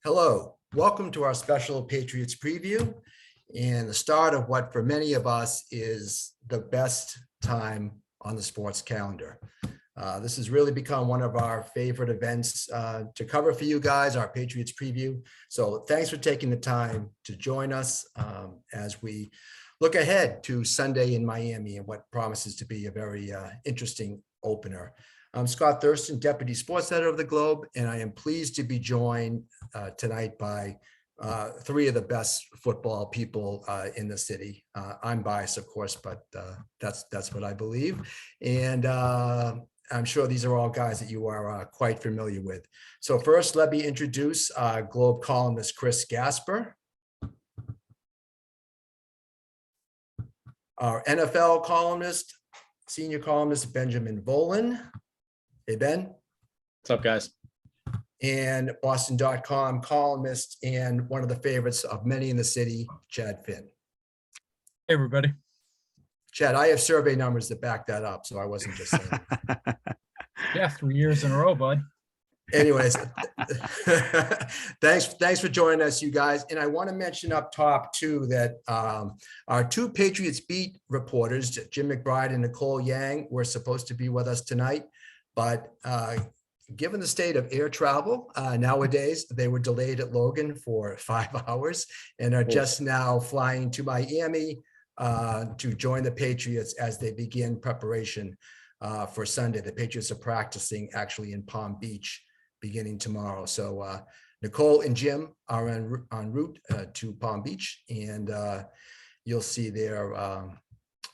Hello, welcome to our special Patriots preview and the start of what for many of us is the best time on the sports calendar. This has really become one of our favorite events to cover for you guys, our Patriots preview. So thanks for taking the time to join us as we look ahead to Sunday in Miami and what promises to be a very interesting opener. I'm Scott Thurston, Deputy Sports Editor of the Globe, and I am pleased to be joined tonight by three of the best football people in the city. I'm biased, of course, but that's what I believe. And I'm sure these are all guys that you are quite familiar with. So first, let me introduce Globe columnist Chris Gasper, our NFL columnist, senior columnist Benjamin Volen. Hey, Ben. What's up, guys? And Boston.com columnist and one of the favorites of many in the city, Chad Finn. Hey, everybody. Chad, I have survey numbers that back that up, so I wasn't just saying. Yeah, 3 years in a row, bud. Anyways, thanks for joining us, you guys. And I want to mention up top, too, that our two Patriots beat reporters, Jim McBride and Nicole Yang, were supposed to be with us tonight. But given the state of air travel nowadays, they were delayed at Logan for 5 hours and are just now flying to Miami to join the Patriots as they begin preparation for Sunday. The Patriots are practicing actually in Palm Beach beginning tomorrow. So Nicole and Jim are en route to Palm Beach, and you'll see their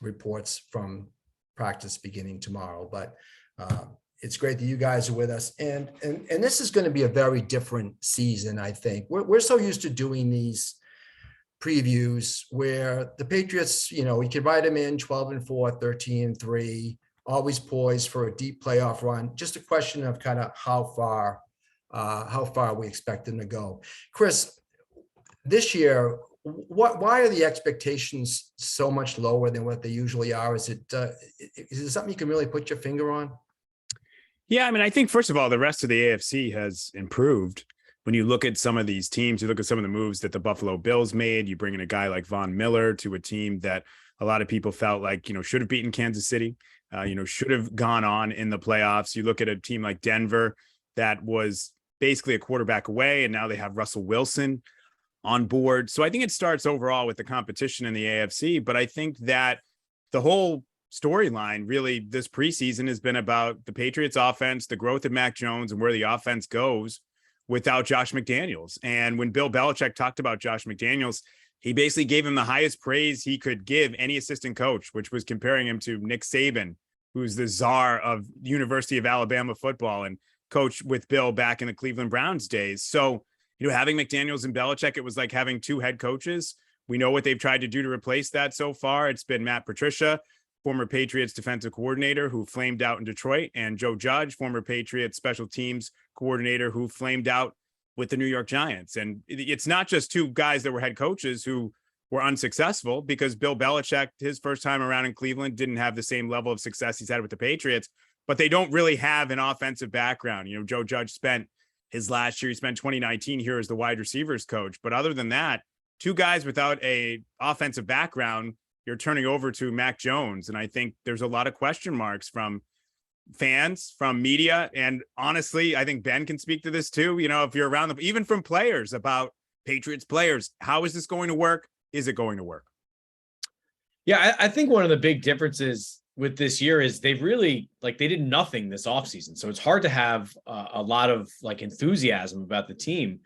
reports from practice beginning tomorrow. But it's great that you guys are with us. And this is going to be a very different season, I think. We're so used to doing these previews where the Patriots, we could write them in 12-4, 13-3, always poised for a deep playoff run. Just a question of kind of how far we expect them to go. Chris, this year, why are the expectations so much lower than what they usually are? Is it something you can really put your finger on? Yeah, I mean, I think, first of all, the rest of the AFC has improved. When you look at some of these teams, you look at some of the moves that the Buffalo Bills made, you bring in a guy like Von Miller to a team that a lot of people felt like, should have beaten Kansas City, should have gone on in the playoffs. You look at a team like Denver that was basically a quarterback away, and now they have Russell Wilson on board. So I think it starts overall with the competition in the AFC, but I think that the whole storyline really this preseason has been about the Patriots offense, the growth of Mac Jones, and where the offense goes without Josh McDaniels. And when Bill Belichick talked about Josh McDaniels, he basically gave him the highest praise he could give any assistant coach, which was comparing him to Nick Saban, who's the czar of University of Alabama football and coached with Bill back in the Cleveland Browns days. So, having McDaniels and Belichick, it was like having two head coaches. We know what they've tried to do to replace that so far. It's been Matt Patricia, former Patriots defensive coordinator who flamed out in Detroit, and Joe Judge, former Patriots special teams coordinator who flamed out with the New York Giants. And it's not just two guys that were head coaches who were unsuccessful, because Bill Belichick, his first time around in Cleveland, didn't have the same level of success he's had with the Patriots, but they don't really have an offensive background. Joe Judge spent his last year, he spent 2019 here as the wide receivers coach. But other than that, two guys without a offensive background, you're turning over to Mac Jones. And I think there's a lot of question marks from fans, from media. And honestly, I think Ben can speak to this too. If you're around them, even from players, about Patriots players, how is this going to work? Is it going to work? Yeah, I think one of the big differences with this year is they've really, they did nothing this offseason. So it's hard to have a lot of enthusiasm about the team.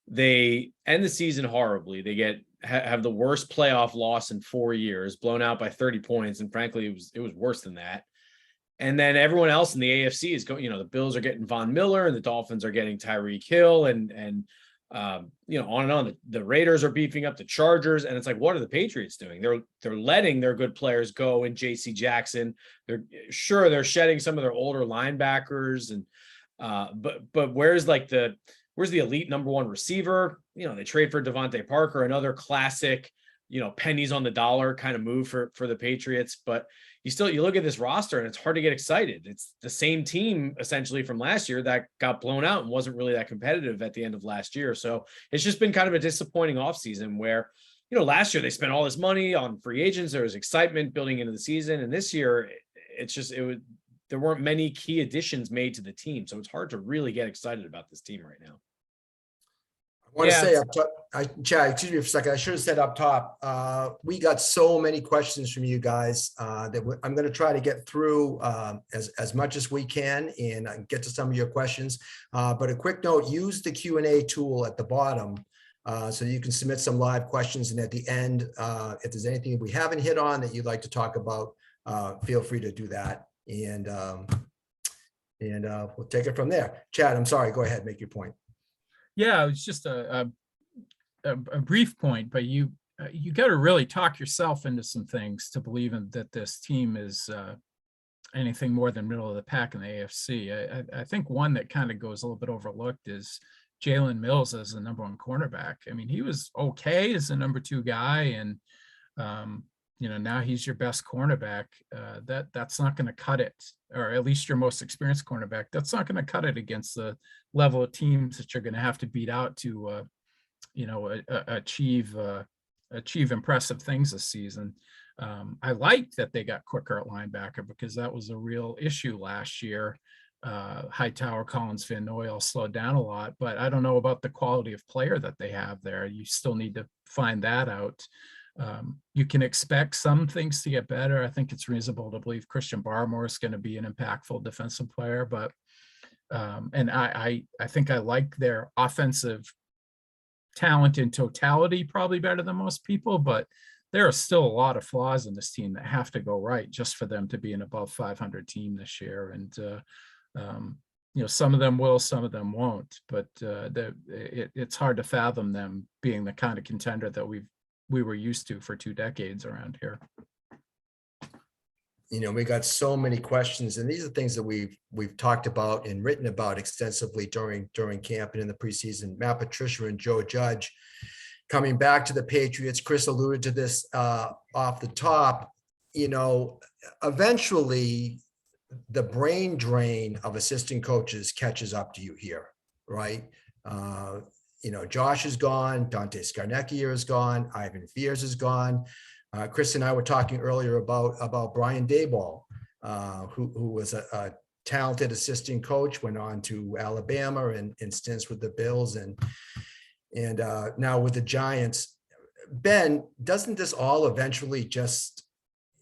They end the season horribly. They have the worst playoff loss in 4 years, blown out by 30 points. And frankly, it was worse than that. And then everyone else in the AFC is going, the Bills are getting Von Miller and the Dolphins are getting Tyreek Hill and on and on. The Raiders are beefing up the Chargers. And it's like, what are the Patriots doing? They're letting their good players go in JC Jackson. They're shedding some of their older linebackers. And but where's the elite number one receiver? They trade for Devontae Parker, another classic, pennies on the dollar kind of move for the Patriots, but you look at this roster and it's hard to get excited. It's the same team essentially from last year that got blown out and wasn't really that competitive at the end of last year. So it's just been kind of a disappointing offseason where, last year they spent all this money on free agents. There was excitement building into the season. And this year there weren't many key additions made to the team. So it's hard to really get excited about this team right now. I want to say up top, Chad, excuse me for a second. I should have said up top, we got so many questions from you guys that I'm going to try to get through as much as we can and get to some of your questions. But a quick note, use the Q&A tool at the bottom so you can submit some live questions. And at the end, if there's anything we haven't hit on that you'd like to talk about, feel free to do that. And we'll take it from there. Chad, I'm sorry. Go ahead. Make your point. Yeah, it was just a brief point, but you got to really talk yourself into some things to believe that this team is anything more than middle of the pack in the AFC. I think one that kind of goes a little bit overlooked is Jalen Mills as the number one cornerback. I mean, he was okay as the number two guy, and now he's your best cornerback. That's not going to cut it, or at least your most experienced cornerback. That's not going to cut it against the level of teams that you're going to have to beat out to, achieve impressive things this season. I like that they got quicker at linebacker because that was a real issue last year. Hightower, Collins, Van Noy all slowed down a lot, but I don't know about the quality of player that they have there. You still need to find that out. You can expect some things to get better. I think it's reasonable to believe Christian Barmore is going to be an impactful defensive player, but and I think I like their offensive talent in totality probably better than most people, but there are still a lot of flaws in this team that have to go right just for them to be an above 500 team this year. And some of them will, some of them won't, but it's hard to fathom them being the kind of contender that we were used to for 2 decades around here. We got so many questions, and these are things that we've talked about and written about extensively during camp and in the preseason. Matt Patricia and Joe Judge coming back to the Patriots. Chris alluded to this off the top. Eventually the brain drain of assistant coaches catches up to you here, right? Josh is gone. Dante Scarnecchia is gone. Ivan Fears is gone. Chris and I were talking earlier about Brian Daboll, who was a talented assistant coach, went on to Alabama and stints with the Bills and now with the Giants. Ben, doesn't this all eventually just,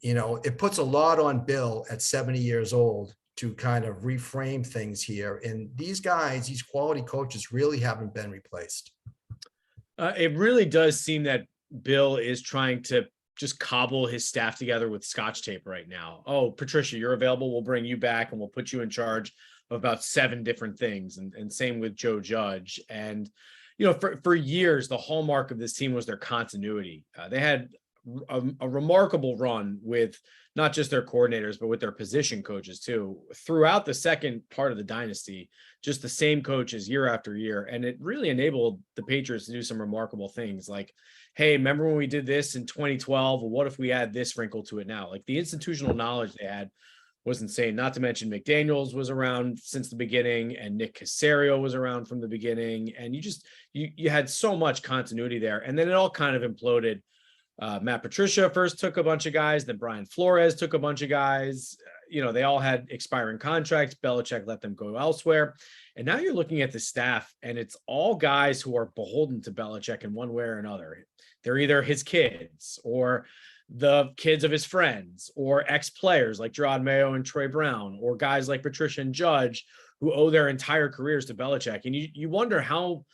it puts a lot on Bill at 70 years old to kind of reframe things here. And these guys, these quality coaches really haven't been replaced. It really does seem that Bill is trying to just cobble his staff together with Scotch tape right now. Oh, Patricia, you're available. We'll bring you back and we'll put you in charge of about 7 different things. And same with Joe Judge. And, for years, the hallmark of this team was their continuity. They had a remarkable run with not just their coordinators, but with their position coaches too. Throughout the second part of the dynasty, just the same coaches year after year. And it really enabled the Patriots to do some remarkable things like, hey, remember when we did this in 2012? Well, what if we add this wrinkle to it now? Like the institutional knowledge they had was insane. Not to mention McDaniels was around since the beginning and Nick Caserio was around from the beginning. And you had so much continuity there. And then it all kind of imploded. Matt Patricia first took a bunch of guys, then Brian Flores took a bunch of guys. They all had expiring contracts. Belichick let them go elsewhere. And now you're looking at the staff and it's all guys who are beholden to Belichick in one way or another. They're either his kids or the kids of his friends or ex-players like Gerard Mayo and Troy Brown, or guys like Patricia and Judge who owe their entire careers to Belichick. And you wonder how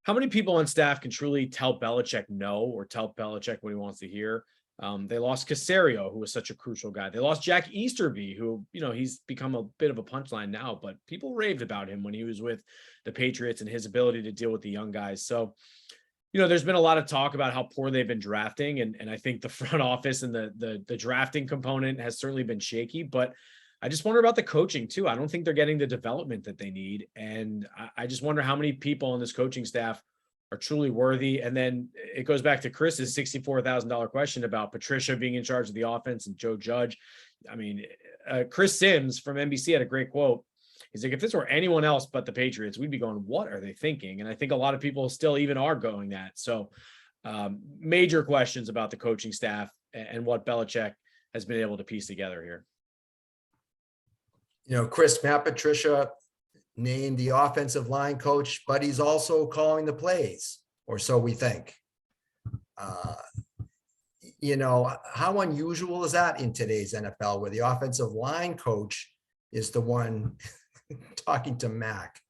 many people on staff can truly tell Belichick no or tell Belichick what he wants to hear. They lost Caserio, who was such a crucial guy. They lost Jack Easterby, who, he's become a bit of a punchline now, but people raved about him when he was with the Patriots and his ability to deal with the young guys. So, there's been a lot of talk about how poor they've been drafting. And I think the front office and the drafting component has certainly been shaky, but I just wonder about the coaching too. I don't think they're getting the development that they need. And I just wonder how many people on this coaching staff are truly worthy. And then it goes back to Chris's $64,000 question about Patricia being in charge of the offense and Joe Judge. I mean, Chris Sims from NBC had a great quote. He's like, if this were anyone else but the Patriots, we'd be going, what are they thinking? And I think a lot of people still even are going that. So major questions about the coaching staff and what Belichick has been able to piece together here. You know, Chris, Matt Patricia named the offensive line coach, but he's also calling the plays, or so we think. You know, how unusual is that in today's NFL, where the offensive line coach is the one talking to Mack?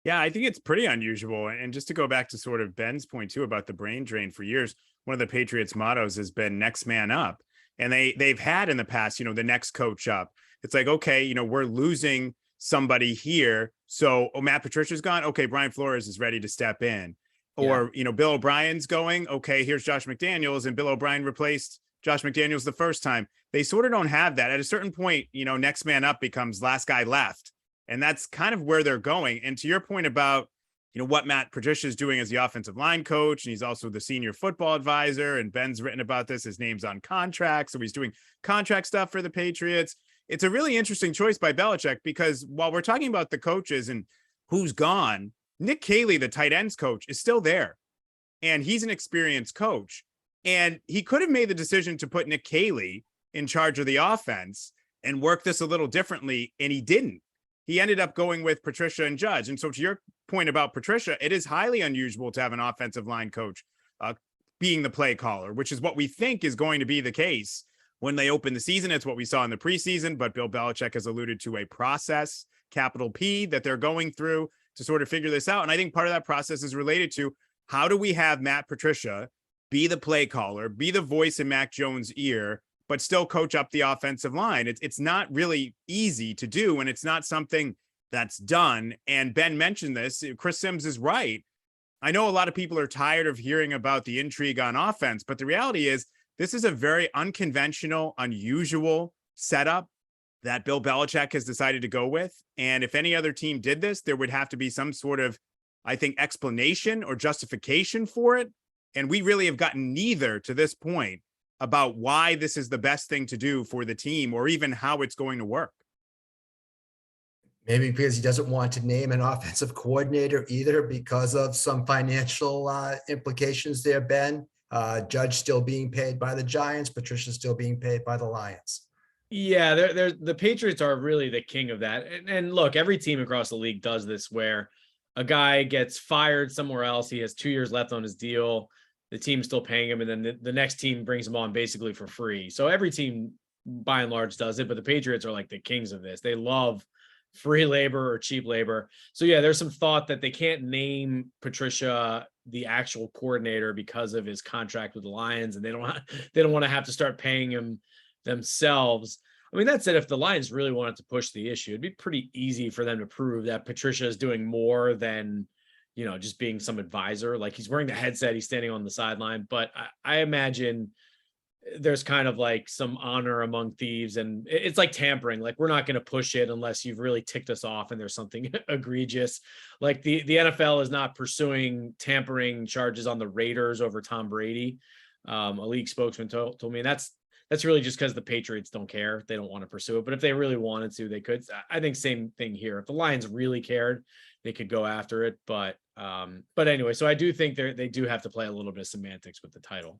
Yeah, I think it's pretty unusual. And just to go back to sort of Ben's point too about the brain drain, for years, one of the Patriots mottos has been next man up. And they've had in the past, you know, the next coach up. It's like, okay, you know, we're losing somebody here. So, Matt Patricia's gone. Okay, Brian Flores is ready to step in. Or, you know, Bill O'Brien's going. Okay, here's Josh McDaniels, and Bill O'Brien replaced Josh McDaniels the first time. They sort of don't have that. At a certain point, you know, next man up becomes last guy left. And that's kind of where they're going. And to your point about, you know, what Matt Patricia is doing as the offensive line coach, and he's also the senior football advisor, and Ben's written about this, his name's on contract. So he's doing contract stuff for the Patriots. It's a really interesting choice by Belichick, because while we're talking about the coaches and who's gone, Nick Caley, the tight ends coach, is still there. And he's an experienced coach. And he could have made the decision to put Nick Caley in charge of the offense and work this a little differently. And he didn't. He ended up going with Patricia and Judge. And so to your point about Patricia, it is highly unusual to have an offensive line coach being the play caller, which is what we think is going to be the case when they open the season. It's what we saw in the preseason, but Bill Belichick has alluded to a process, capital P, that they're going through to sort of figure this out. And I think part of that process is related to, how do we have Matt Patricia be the play caller, be the voice in Mac Jones' ear, but still coach up the offensive line? It's not really easy to do, and it's not something that's done. And Ben mentioned this. Chris Sims is right. I know a lot of people are tired of hearing about the intrigue on offense, but the reality is this is a very unconventional, unusual setup that Bill Belichick has decided to go with. And if any other team did this, there would have to be some sort of, I think, explanation or justification for it. And we really have gotten neither to this point about why this is the best thing to do for the team, or even how it's going to work. Maybe because he doesn't want to name an offensive coordinator either, because of some financial implications there, Ben. Judge still being paid by the Giants, Patricia still being paid by the Lions. Yeah, the Patriots are really the king of that. And look, every team across the league does this, where a guy gets fired somewhere else. He has 2 years left on his deal. The team's still paying him, and then the next team brings him on basically for free. So every team, by and large, does it. But the Patriots are like the kings of this. They love free labor or cheap labor. So yeah, there's some thought that they can't name Patricia the actual coordinator because of his contract with the Lions, and they don't want to have to start paying him themselves. I mean, that said, if the Lions really wanted to push the issue, it'd be pretty easy for them to prove that Patricia is doing more than, you know, just being some advisor. Like, he's wearing the headset, he's standing on the sideline, but I imagine there's kind of like some honor among thieves, and it's like tampering. Like, we're not going to push it unless you've really ticked us off and there's something egregious. Like the NFL is not pursuing tampering charges on the Raiders over Tom Brady. A league spokesman told me, and that's really just because the Patriots don't care. They don't want to pursue it. But if they really wanted to, they could. I think same thing here. If the Lions really cared, they could go after it. But anyway, so I do think they do have to play a little bit of semantics with the title.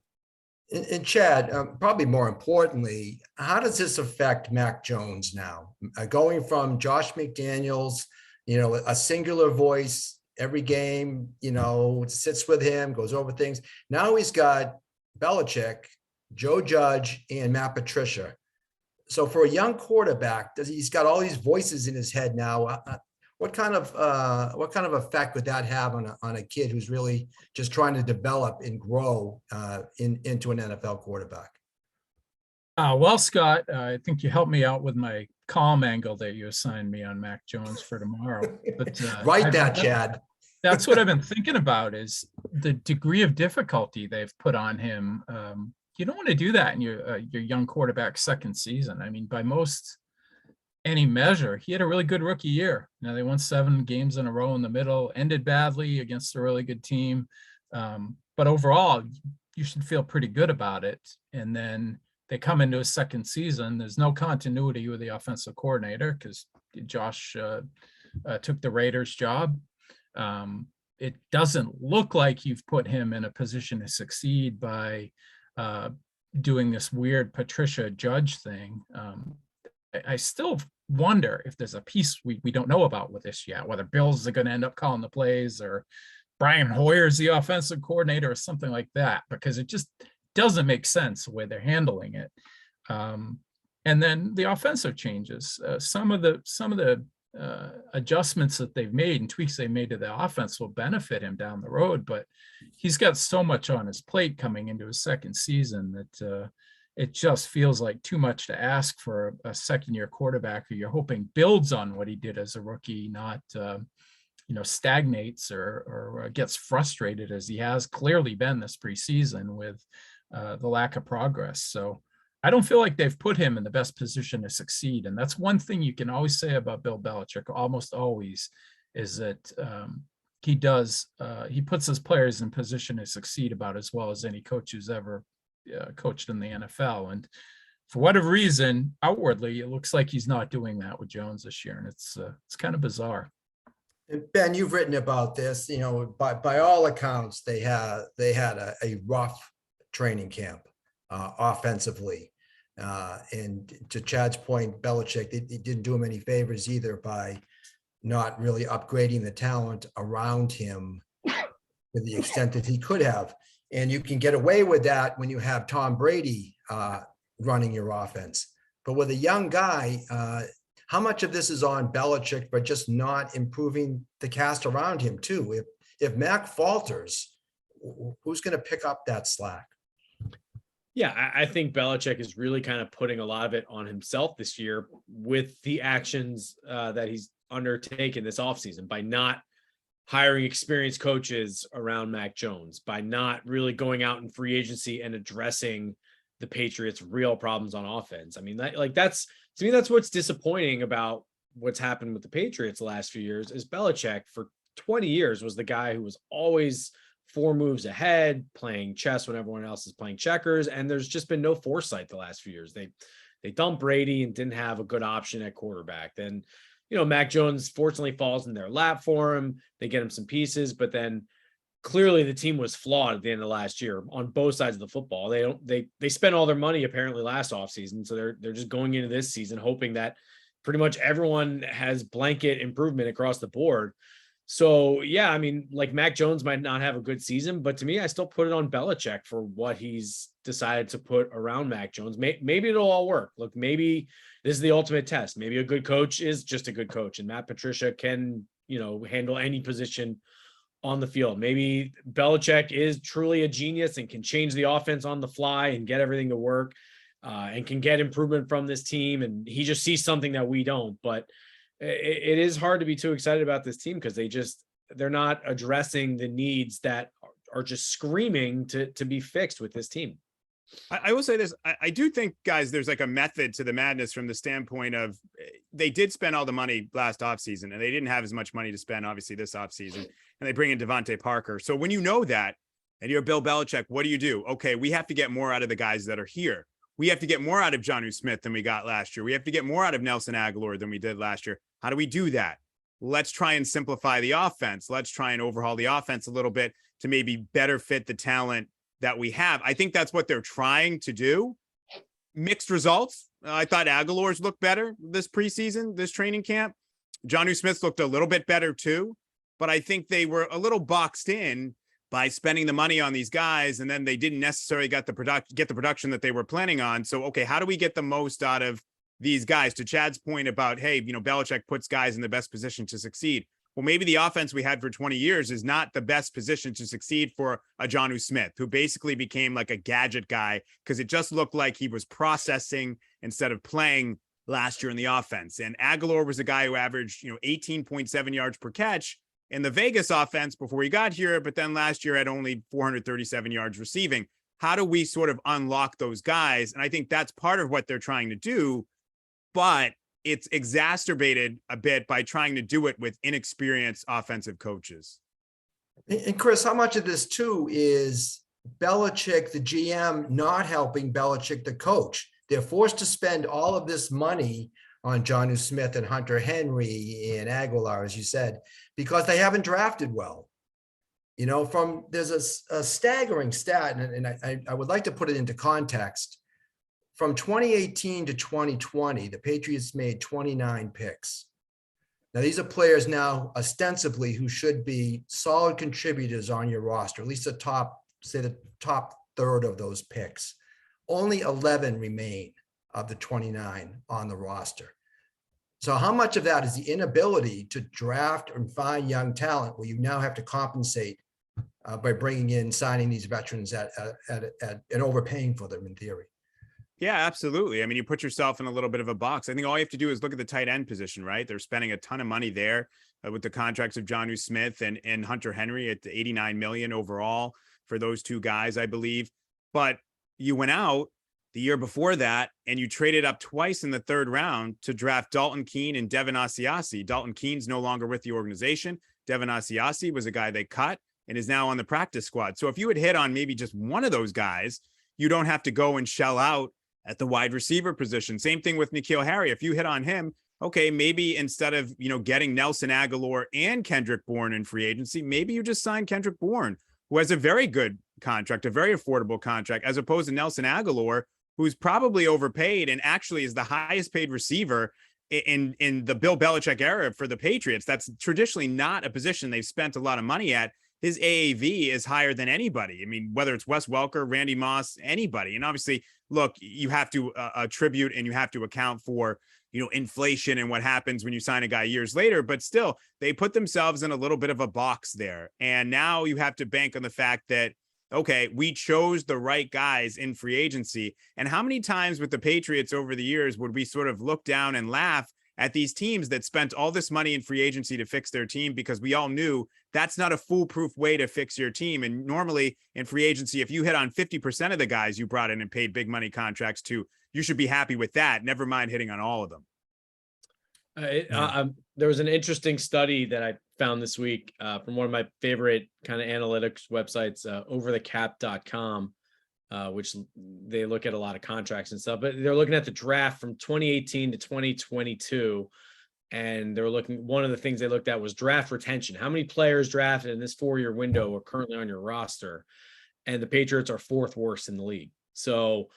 And Chad, probably more importantly, how does this affect Mac Jones now? Going from Josh McDaniels, you know, a singular voice every game, you know, sits with him, goes over things. Now he's got Belichick, Joe Judge, and Matt Patricia. So for a young quarterback, he's got all these voices in his head now. What kind of effect would that have on a kid who's really just trying to develop and grow into an NFL quarterback? Well, Scott, I think you helped me out with my calm angle that you assigned me on Mac Jones for tomorrow. But Write that, Chad. That's what I've been thinking about, is the degree of difficulty they've put on him. You don't want to do that in your young quarterback's second season. I mean, by most any measure, he had a really good rookie year. Now they won 7 games in a row in the middle, ended badly against a really good team. But overall, you should feel pretty good about it. And then they come into a second season. There's no continuity with the offensive coordinator because Josh took the Raiders job. It doesn't look like you've put him in a position to succeed by doing this weird Patricia Judge thing. I still wonder if there's a piece we don't know about with this yet, whether Bills are going to end up calling the plays or Brian Hoyer's the offensive coordinator or something like that, because it just doesn't make sense the way they're handling it. And then the offensive changes, some of the adjustments that they've made and tweaks they made to the offense will benefit him down the road, but he's got so much on his plate coming into his second season that it just feels like too much to ask for a second-year quarterback who you're hoping builds on what he did as a rookie, not stagnates or gets frustrated as he has clearly been this preseason with the lack of progress. So I don't feel like they've put him in the best position to succeed. And that's one thing you can always say about Bill Belichick, almost always, is that he puts his players in position to succeed about as well as any coach who's ever coached in the NFL. And for whatever reason, outwardly, it looks like he's not doing that with Jones this year. And it's kind of bizarre. And Ben, you've written about this, by all accounts, they had a rough training camp offensively. And to Chad's point, Belichick, he didn't do him any favors either by not really upgrading the talent around him to the extent that he could have. And you can get away with that when you have Tom Brady running your offense. But with a young guy, how much of this is on Belichick for just not improving the cast around him too? If Mack falters, who's going to pick up that slack? Yeah, I think Belichick is really kind of putting a lot of it on himself this year with the actions that he's undertaken this offseason by not hiring experienced coaches around Mac Jones, by not really going out in free agency and addressing the Patriots' real problems on offense. I mean, that's to me, that's what's disappointing about what's happened with the Patriots the last few years is Belichick for 20 years was the guy who was always 4 moves ahead, playing chess when everyone else is playing checkers. And there's just been no foresight the last few years. They dumped Brady and didn't have a good option at quarterback. Then, Mac Jones fortunately falls in their lap for him. They get him some pieces, but then clearly the team was flawed at the end of last year on both sides of the football. They spent all their money apparently last offseason. So they're just going into this season hoping that pretty much everyone has blanket improvement across the board. So, yeah, I mean, like Mac Jones might not have a good season, but to me, I still put it on Belichick for what he's decided to put around Mac Jones. Maybe it'll all work. Look, maybe this is the ultimate test. Maybe a good coach is just a good coach, and Matt Patricia can, handle any position on the field. Maybe Belichick is truly a genius and can change the offense on the fly and get everything to work and can get improvement from this team. And he just sees something that we don't, but it is hard to be too excited about this team because they're not addressing the needs that are just screaming to be fixed with this team. I will say this. I do think, guys, there's like a method to the madness from the standpoint of they did spend all the money last offseason and they didn't have as much money to spend, obviously, this offseason. And they bring in Devontae Parker. So when you know that and you're Bill Belichick, what do? Okay, we have to get more out of the guys that are here. We have to get more out of Jonnu Smith than we got last year. We have to get more out of Nelson Aguilar than we did last year. How do we do that? Let's try and simplify the offense. Let's try and overhaul the offense a little bit to maybe better fit the talent that we have. I think that's what they're trying to do. Mixed results. I thought Aguilar's looked better this preseason, this training camp. Jonnu Smith looked a little bit better too, but I think they were a little boxed in by spending the money on these guys, and then they didn't necessarily get the production that they were planning on. So, okay, how do we get the most out of these guys? To Chad's point about, hey, Belichick puts guys in the best position to succeed. Well, maybe the offense we had for 20 years is not the best position to succeed for a Jonnu Smith, who basically became like a gadget guy because it just looked like he was processing instead of playing last year in the offense. And Agholor was a guy who averaged, 18.7 yards per catch in the Vegas offense before he got here, but then last year had only 437 yards receiving. How do we sort of unlock those guys? And I think that's part of what they're trying to do. But it's exacerbated a bit by trying to do it with inexperienced offensive coaches. And Chris, how much of this too is Belichick, the GM, not helping Belichick, the coach? They're forced to spend all of this money on Jonnu Smith and Hunter Henry and Aguilar, as you said, because they haven't drafted well. You know, there's a staggering stat, and I would like to put it into context. From 2018 to 2020, the Patriots made 29 picks. Now, these are players now ostensibly who should be solid contributors on your roster, at least the top third of those picks. Only 11 remain of the 29 on the roster. So how much of that is the inability to draft and find young talent where you now have to compensate by signing these veterans at and overpaying for them in theory? Yeah, absolutely. I mean, you put yourself in a little bit of a box. I think all you have to do is look at the tight end position, right? They're spending a ton of money there with the contracts of Jonnu Smith and Hunter Henry at the 89 million overall for those two guys, I believe. But you went out the year before that and you traded up twice in the third round to draft Dalton Keene and Devin Asiasi. Dalton Keene's no longer with the organization. Devin Asiasi was a guy they cut and is now on the practice squad. So if you had hit on maybe just one of those guys, you don't have to go and shell out at the wide receiver position. Same thing with N'Keal Harry. If you hit on him, okay, maybe instead of, getting Nelson Agholor and Kendrick Bourne in free agency, maybe you just sign Kendrick Bourne, who has a very good contract, a very affordable contract, as opposed to Nelson Agholor, who's probably overpaid and actually is the highest paid receiver in the Bill Belichick era for the Patriots. That's traditionally not a position they've spent a lot of money at. His AAV is higher than anybody. I mean, whether it's Wes Welker, Randy Moss, anybody. And obviously, look, you have to attribute and you have to account for, inflation and what happens when you sign a guy years later. But still, they put themselves in a little bit of a box there. And now you have to bank on the fact that, okay, we chose the right guys in free agency. And how many times with the Patriots over the years would we sort of look down and laugh at these teams that spent all this money in free agency to fix their team, because we all knew that's not a foolproof way to fix your team. And normally in free agency, if you hit on 50% of the guys you brought in and paid big money contracts to, you should be happy with that. Never mind hitting on all of them. There was an interesting study that I found this week from one of my favorite kind of analytics websites, overthecap.com, which they look at a lot of contracts and stuff, but they're looking at the draft from 2018 to 2022. And they were one of the things they looked at was draft retention. How many players drafted in this 4-year window are currently on your roster? And the Patriots are 4th worst in the league. So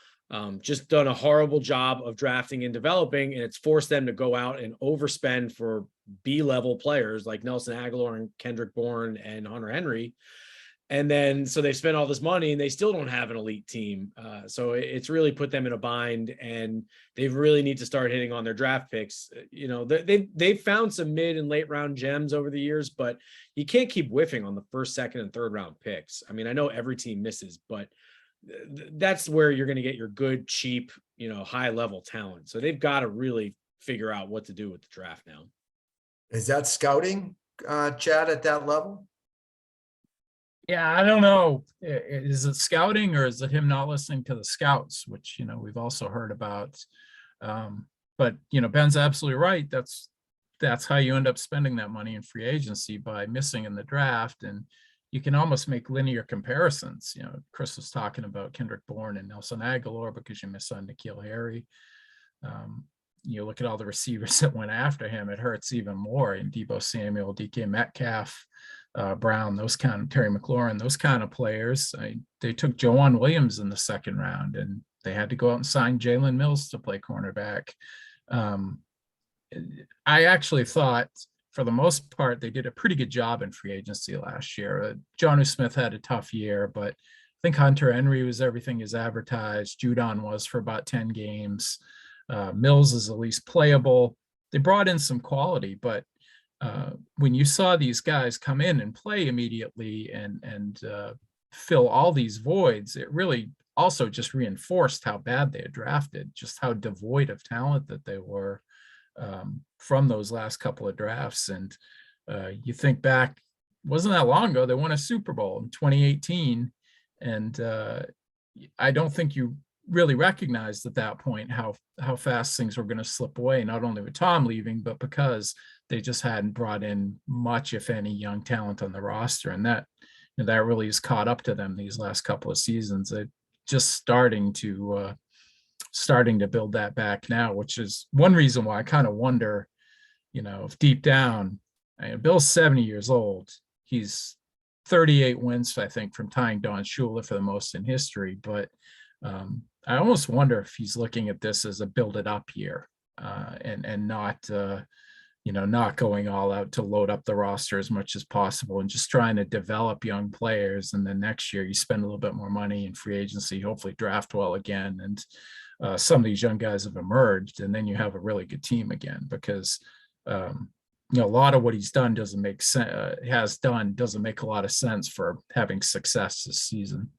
just done a horrible job of drafting and developing, and it's forced them to go out and overspend for B-level players like Nelson Agholor and Kendrick Bourne and Hunter Henry. And then, so they spent all this money and they still don't have an elite team. So it's really put them in a bind, and they really need to start hitting on their draft picks. They've found some mid and late round gems over the years, but you can't keep whiffing on the 1st, 2nd, and 3rd round picks. I mean, I know every team misses, but that's where you're going to get your good, cheap, high level talent. So they've got to really figure out what to do with the draft now. Is that scouting, Chad, at that level? Yeah, I don't know. Is it scouting or is it him not listening to the scouts, which, we've also heard about. But, Ben's absolutely right. That's how you end up spending that money in free agency, by missing in the draft. And you can almost make linear comparisons. Chris was talking about Kendrick Bourne and Nelson Agholor because you miss on N'Keal Harry. You look at all the receivers that went after him, it hurts even more. And Deebo Samuel, DK Metcalf, Brown, Terry McLaurin, those kind of players. They took Joanne Williams in the 2nd round, and they had to go out and sign Jalen Mills to play cornerback. I actually thought, for the most part, they did a pretty good job in free agency last year. Jonnu Smith had a tough year, but I think Hunter Henry was everything as advertised. Judon was for about 10 games. Mills is at least playable. They brought in some quality, but when you saw these guys come in and play immediately and fill all these voids, it really also just reinforced how bad they had drafted, just how devoid of talent that they were from those last couple of drafts. And you think back, wasn't that long ago, they won a Super Bowl in 2018. And I don't think you really recognized at that point how fast things were going to slip away, not only with Tom leaving, but because they just hadn't brought in much, if any, young talent on the roster. And that really has caught up to them these last couple of seasons. They're just starting to build that back now, which is one reason why I kind of wonder, if deep down, Bill's 70 years old. He's 38 wins, I think, from tying Don Shula for the most in history. But I almost wonder if he's looking at this as a build it up year, and not not going all out to load up the roster as much as possible and just trying to develop young players. And then next year you spend a little bit more money in free agency, hopefully draft well again. And some of these young guys have emerged, and then you have a really good team again, because a lot of what he's done doesn't make a lot of sense for having success this season.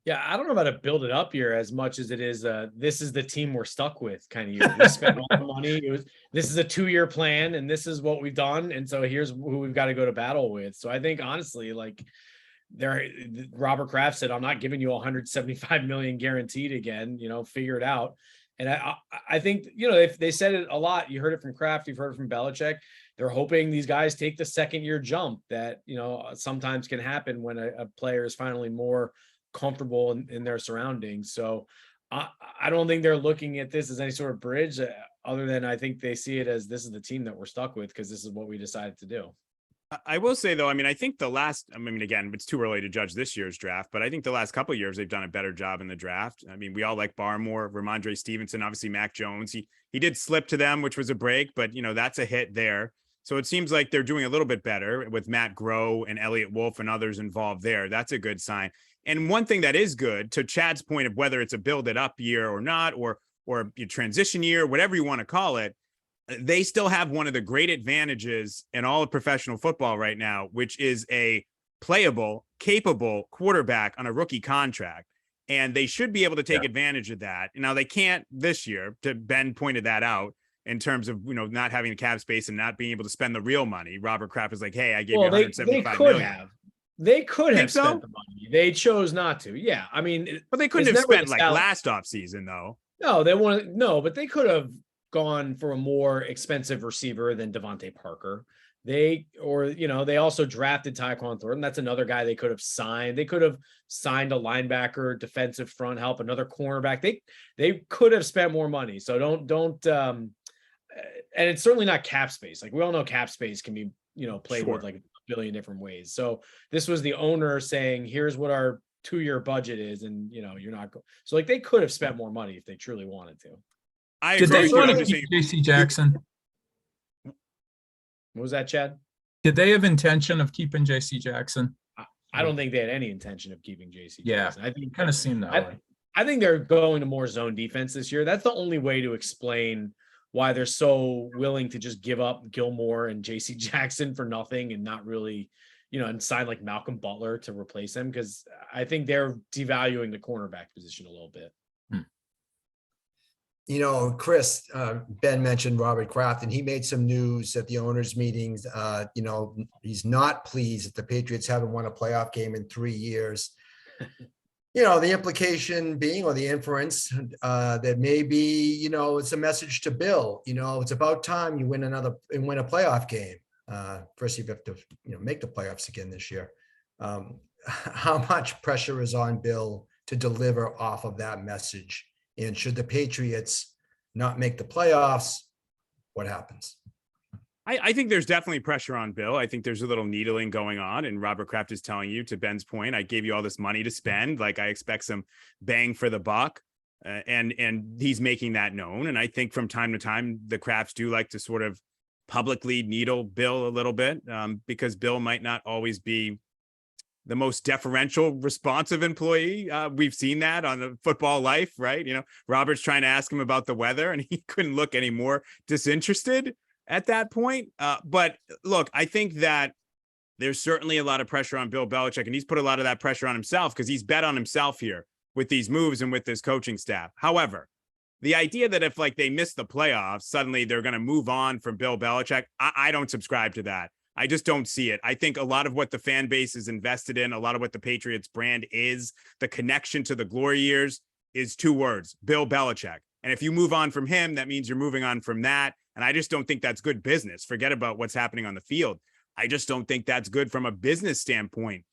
Yeah, I don't know about a build it up year as much as it is this is the team we're stuck with kind of year. We spent all the money. This is a 2-year plan, and this is what we've done. And so here's who we've got to go to battle with. So I think honestly, like Robert Kraft said, I'm not giving you 175 million guaranteed again, figure it out. And I think, if they said it a lot, you heard it from Kraft, you've heard it from Belichick. They're hoping these guys take the second year jump that, sometimes can happen when a player is finally more comfortable in their surroundings. So I don't think they're looking at this as any sort of bridge, other than I think they see it as this is the team that we're stuck with because this is what we decided to do. I will say, though, I think again, it's too early to judge this year's draft, but I think the last couple of years they've done a better job in the draft. We all like Barmore, Ramondre Stevenson, obviously Mac Jones. He did slip to them, which was a break, but that's a hit there. So it seems like they're doing a little bit better with Matt Groh and Elliott Wolf and others involved there. That's a good sign. And one thing that is good, to Chad's point of whether it's a build it up year or not, or a transition year, whatever you want to call it, they still have one of the great advantages in all of professional football right now, which is a playable, capable quarterback on a rookie contract. And they should be able to take advantage of that. Now, they can't this year. Ben pointed that out in terms of, not having the cap space and not being able to spend the real money. Robert Kraft was like, hey, I gave you 175 million. They could have so? spent the money. They chose not to. Yeah. But they couldn't have spent like last offseason, though. No, but they could have gone for a more expensive receiver than Devontae Parker. They also drafted Tyquan Thornton. That's another guy they could have signed. They could have signed a linebacker, defensive front help, another cornerback. They could have spent more money. So don't and it's certainly not cap space. Like we all know cap space can be, played with like a billion different ways. So this was the owner saying, here's what our 2-year budget is. And you're not going. So like they could have spent more money if they truly wanted to. Did they want to keep JC Jackson? What was that, Chad? Did they have intention of keeping JC Jackson? I don't think they had any intention of keeping JC Jackson. I think kind of seemed that way. I think they're going to more zone defense this year. That's the only way to explain why they're so willing to just give up Gilmore and JC Jackson for nothing and not really, and sign like Malcolm Butler to replace him, because I think they're devaluing the cornerback position a little bit. Chris, Ben mentioned Robert Kraft, and he made some news at the owners' meetings. He's not pleased that the Patriots haven't won a playoff game in 3 years. The implication being, or the inference, that maybe, it's a message to Bill. It's about time you win a playoff game. First, you have to, make the playoffs again this year. How much pressure is on Bill to deliver off of that message? And should the Patriots not make the playoffs, what happens? I think there's definitely pressure on Bill. I think there's a little needling going on, and Robert Kraft is telling you, to Ben's point, I gave you all this money to spend. Like, I expect some bang for the buck, and he's making that known. And I think from time to time, the Krafts do like to sort of publicly needle Bill a little bit, because Bill might not always be the most deferential, responsive employee. We've seen that on the Football Life, right? Robert's trying to ask him about the weather, and he couldn't look any more disinterested at that point. But look, I think that there's certainly a lot of pressure on Bill Belichick, and he's put a lot of that pressure on himself because he's bet on himself here with these moves and with this coaching staff. However, the idea that if they miss the playoffs, suddenly they're going to move on from Bill Belichick, I don't subscribe to that. I just don't see it. I think a lot of what the fan base is invested in, a lot of what the Patriots brand is, the connection to the glory years, is 2 words: Bill Belichick. And if you move on from him, that means you're moving on from that. And I just don't think that's good business. Forget about what's happening on the field. I just don't think that's good from a business standpoint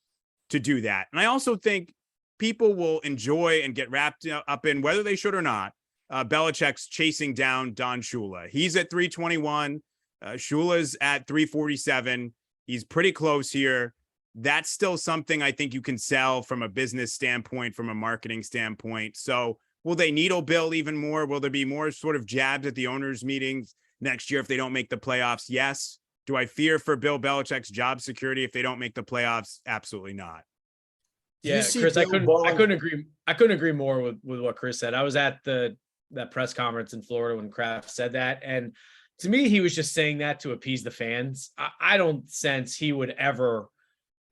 to do that. And I also think people will enjoy and get wrapped up in, whether they should or not, Belichick's chasing down Don Shula. He's at 321. Shula's at 347. He's pretty close here. That's still something I think you can sell from a business standpoint, from a marketing standpoint. So will they needle Bill even more? Will there be more sort of jabs at the owners' meetings next year if they don't make the playoffs? Yes. Do I fear for Bill Belichick's job security if they don't make the playoffs? Absolutely not. Yeah, Chris, I couldn't agree more with what Chris said. I was at that press conference in Florida when Kraft said that, and to me, he was just saying that to appease the fans. I don't sense he would ever,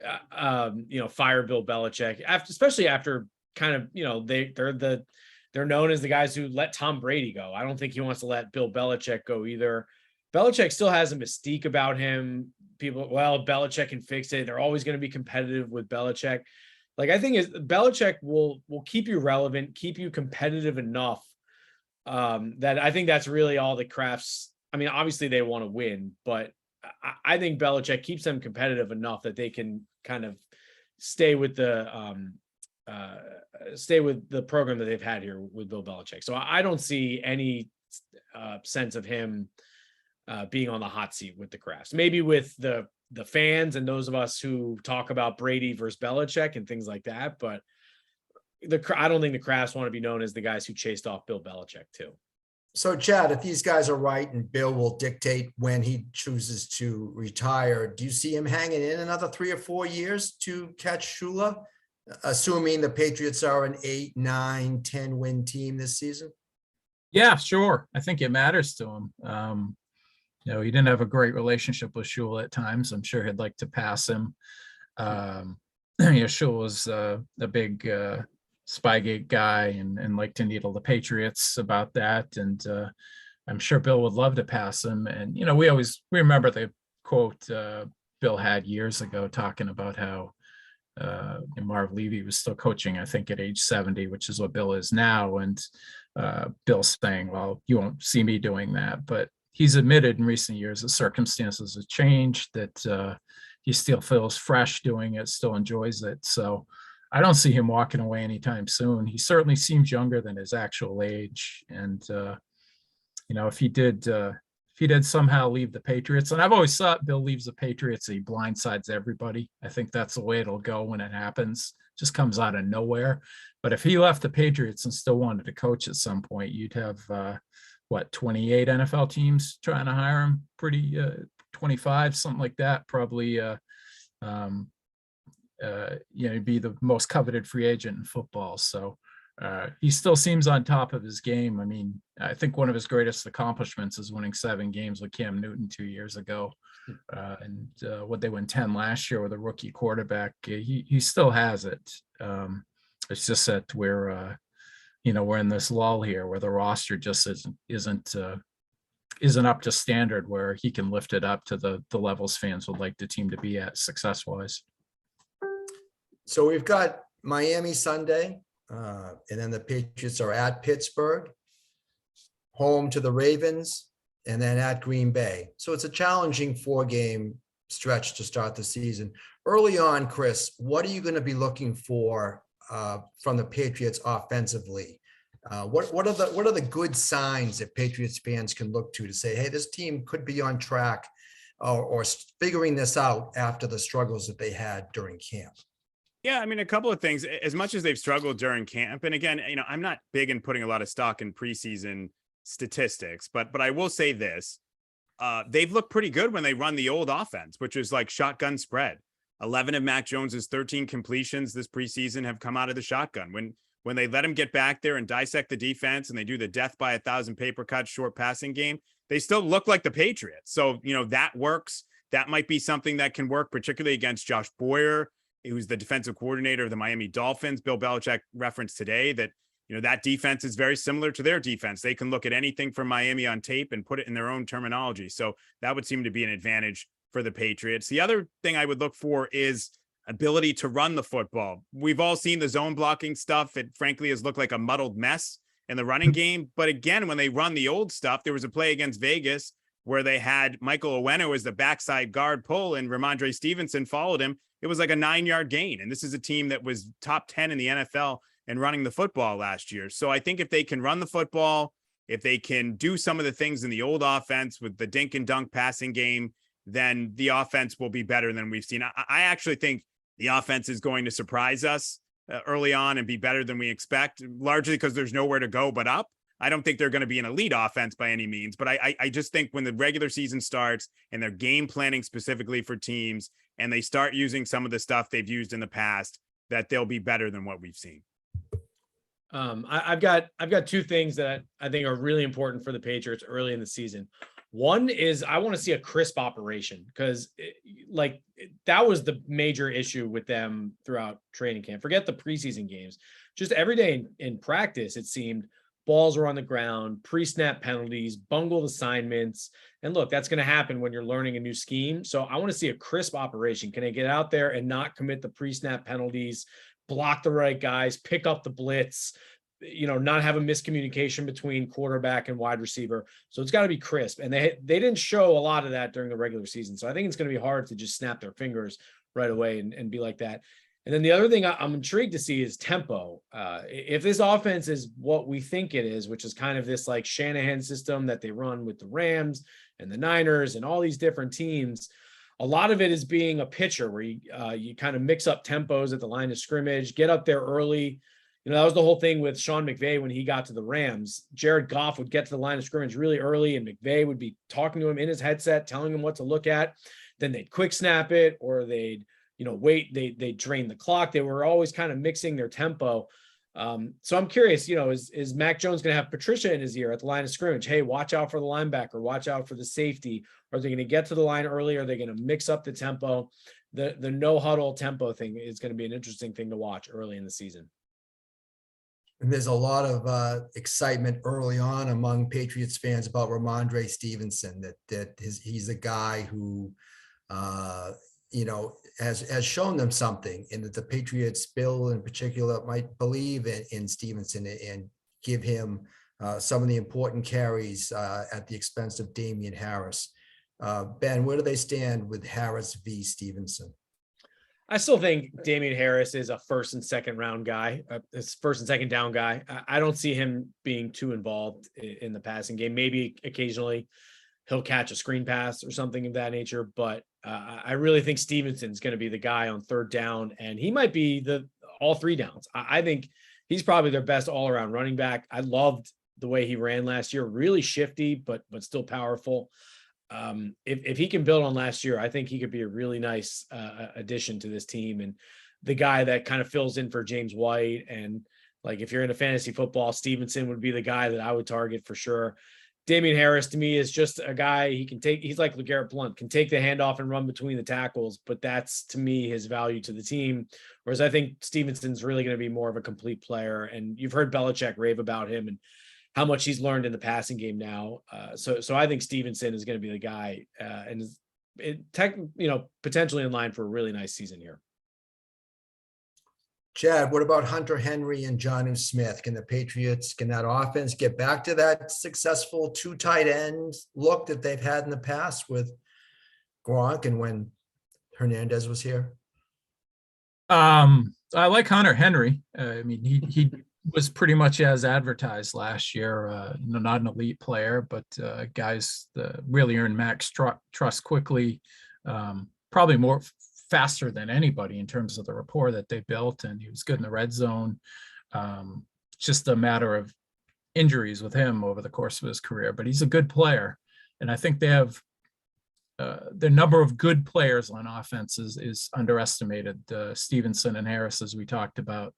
fire Bill Belichick especially after kind of, they're known as the guys who let Tom Brady go. I don't think he wants to let Bill Belichick go either. Belichick still has a mystique about him. People, well, Belichick can fix it. They're always going to be competitive with Belichick. Like, I think Belichick will keep you relevant, keep you competitive enough that I think that's really all the Kraft's. I mean, obviously they want to win, but I think Belichick keeps them competitive enough that they can kind of stay with the program that they've had here with Bill Belichick. So I don't see any sense of him being on the hot seat with the Krafts. Maybe with the fans and those of us who talk about Brady versus Belichick and things like that, but I don't think the Krafts want to be known as the guys who chased off Bill Belichick too. So, Chad, if these guys are right and Bill will dictate when he chooses to retire, do you see him hanging in another 3 or 4 years to catch Shula, assuming the Patriots are an 8, 9, 10 win team this season? Yeah, sure. I think it matters to him. He didn't have a great relationship with Shula at times. I'm sure he'd like to pass him. Shula was a big Spygate guy and liked to needle the Patriots about that. And I'm sure Bill would love to pass him. And, we remember the quote Bill had years ago talking about how Marv Levy was still coaching, I think, at age 70, which is what Bill is now. And Bill saying, well, you won't see me doing that. But he's admitted in recent years that circumstances have changed, that he still feels fresh doing it, still enjoys it. So I don't see him walking away anytime soon. He certainly seems younger than his actual age. And, if he did somehow leave the Patriots, and I've always thought Bill leaves the Patriots, he blindsides everybody. I think that's the way it'll go when it happens. Just comes out of nowhere. But if he left the Patriots and still wanted to coach at some point, you'd have, 28 NFL teams trying to hire him, 25, something like that, probably, be the most coveted free agent in football. So he still seems on top of his game. I mean, I think one of his greatest accomplishments is winning 7 games with Cam Newton 2 years ago. And what they won 10 last year with a rookie quarterback. He still has it. It's just that we're in this lull here where the roster just isn't up to standard where he can lift it up to the levels fans would like the team to be at success-wise. So we've got Miami Sunday, and then the Patriots are at Pittsburgh, home to the Ravens, and then at Green Bay. So it's a challenging 4-game stretch to start the season. Early on, Chris, what are you going to be looking for from the Patriots offensively? What are the good signs that Patriots fans can look to say, hey, this team could be on track or figuring this out after the struggles that they had during camp? Yeah, I mean, a couple of things. As much as they've struggled during camp, and again, I'm not big in putting a lot of stock in preseason statistics, but I will say this: they've looked pretty good when they run the old offense, which is like shotgun spread. 11 of Mac Jones's 13 completions this preseason have come out of the shotgun. When they let him get back there and dissect the defense, and they do the death by 1,000 paper cuts short passing game, they still look like the Patriots. So that works. That might be something that can work, particularly against Josh Boyer, who's the defensive coordinator of the Miami Dolphins. Bill Belichick referenced today that, that defense is very similar to their defense. They can look at anything from Miami on tape and put it in their own terminology. So that would seem to be an advantage for the Patriots. The other thing I would look for is ability to run the football. We've all seen the zone blocking stuff. It frankly has looked like a muddled mess in the running game. But again, when they run the old stuff, there was a play against Vegas where they had Michael Oweno as the backside guard pull and Ramondre Stevenson followed him. It was like a 9-yard gain. And this is a team that was top 10 in the NFL in running the football last year. So I think if they can run the football, if they can do some of the things in the old offense with the dink and dunk passing game, then the offense will be better than we've seen. I actually think the offense is going to surprise us early on and be better than we expect, largely because there's nowhere to go but up. I don't think they're going to be an elite offense by any means, but I just think when the regular season starts and they're game planning specifically for teams and they start using some of the stuff they've used in the past, that they'll be better than what we've seen. I've got two things that I think are really important for the Patriots early in the season. One is I want to see a crisp operation because that was the major issue with them throughout training camp. Forget the preseason games. Just every day in practice, it seemed balls were on the ground, pre-snap penalties, bungled assignments. And look, that's going to happen when you're learning a new scheme. So I want to see a crisp operation. Can they get out there and not commit the pre-snap penalties, block the right guys, pick up the blitz, not have a miscommunication between quarterback and wide receiver. So it's got to be crisp. And they didn't show a lot of that during the regular season. So I think it's going to be hard to just snap their fingers right away and be like that. And then the other thing I'm intrigued to see is tempo. If this offense is what we think it is, which is kind of this like Shanahan system that they run with the Rams and the Niners and all these different teams, a lot of it is being a pitcher where you kind of mix up tempos at the line of scrimmage, get up there early. That was the whole thing with Sean McVay when he got to the Rams. Jared Goff would get to the line of scrimmage really early, and McVay would be talking to him in his headset, telling him what to look at. Then they'd quick snap it, or they'd wait. They drain the clock. They were always kind of mixing their tempo. So I'm curious, is Mac Jones going to have Patricia in his ear at the line of scrimmage? Hey, watch out for the linebacker, watch out for the safety. Are they going to get to the line early? Are they going to mix up the tempo? The no huddle tempo thing is going to be an interesting thing to watch early in the season. And there's a lot of excitement early on among Patriots fans about Ramondre Stevenson, he's a guy who, has shown them something, and that the Patriots, Bill in particular, might believe in Stevenson and give him some of the important carries at the expense of Damian Harris. Ben, where do they stand with Harris v. Stevenson? I still think Damian Harris is a first and second round guy, first and second down guy. I don't see him being too involved in the passing game. Maybe occasionally he'll catch a screen pass or something of that nature, but I really think Stevenson's going to be the guy on third down, and he might be all three downs. I think he's probably their best all around running back. I loved the way he ran last year, really shifty, but still powerful. If he can build on last year, I think he could be a really nice addition to this team, and the guy that kind of fills in for James White. And like, if you're into fantasy football, Stevenson would be the guy that I would target for sure. Damian Harris to me is just a guy he's like LeGarrette Blount, can take the handoff and run between the tackles, but that's to me his value to the team. Whereas I think Stevenson's really going to be more of a complete player. And you've heard Belichick rave about him and how much he's learned in the passing game now. So I think Stevenson is going to be the guy and is potentially in line for a really nice season here. Chad, what about Hunter Henry and Jonnu Smith? Can that offense get back to that successful two tight end look that they've had in the past with Gronk and when Hernandez was here? I like Hunter Henry. He was pretty much as advertised last year. Not an elite player, but guys really earned Max trust quickly. Probably more faster than anybody in terms of the rapport that they built, and he was good in the red zone. Just a matter of injuries with him over the course of his career, but he's a good player, and I think they have the number of good players on offense is underestimated. Stevenson and Harris, as we talked about,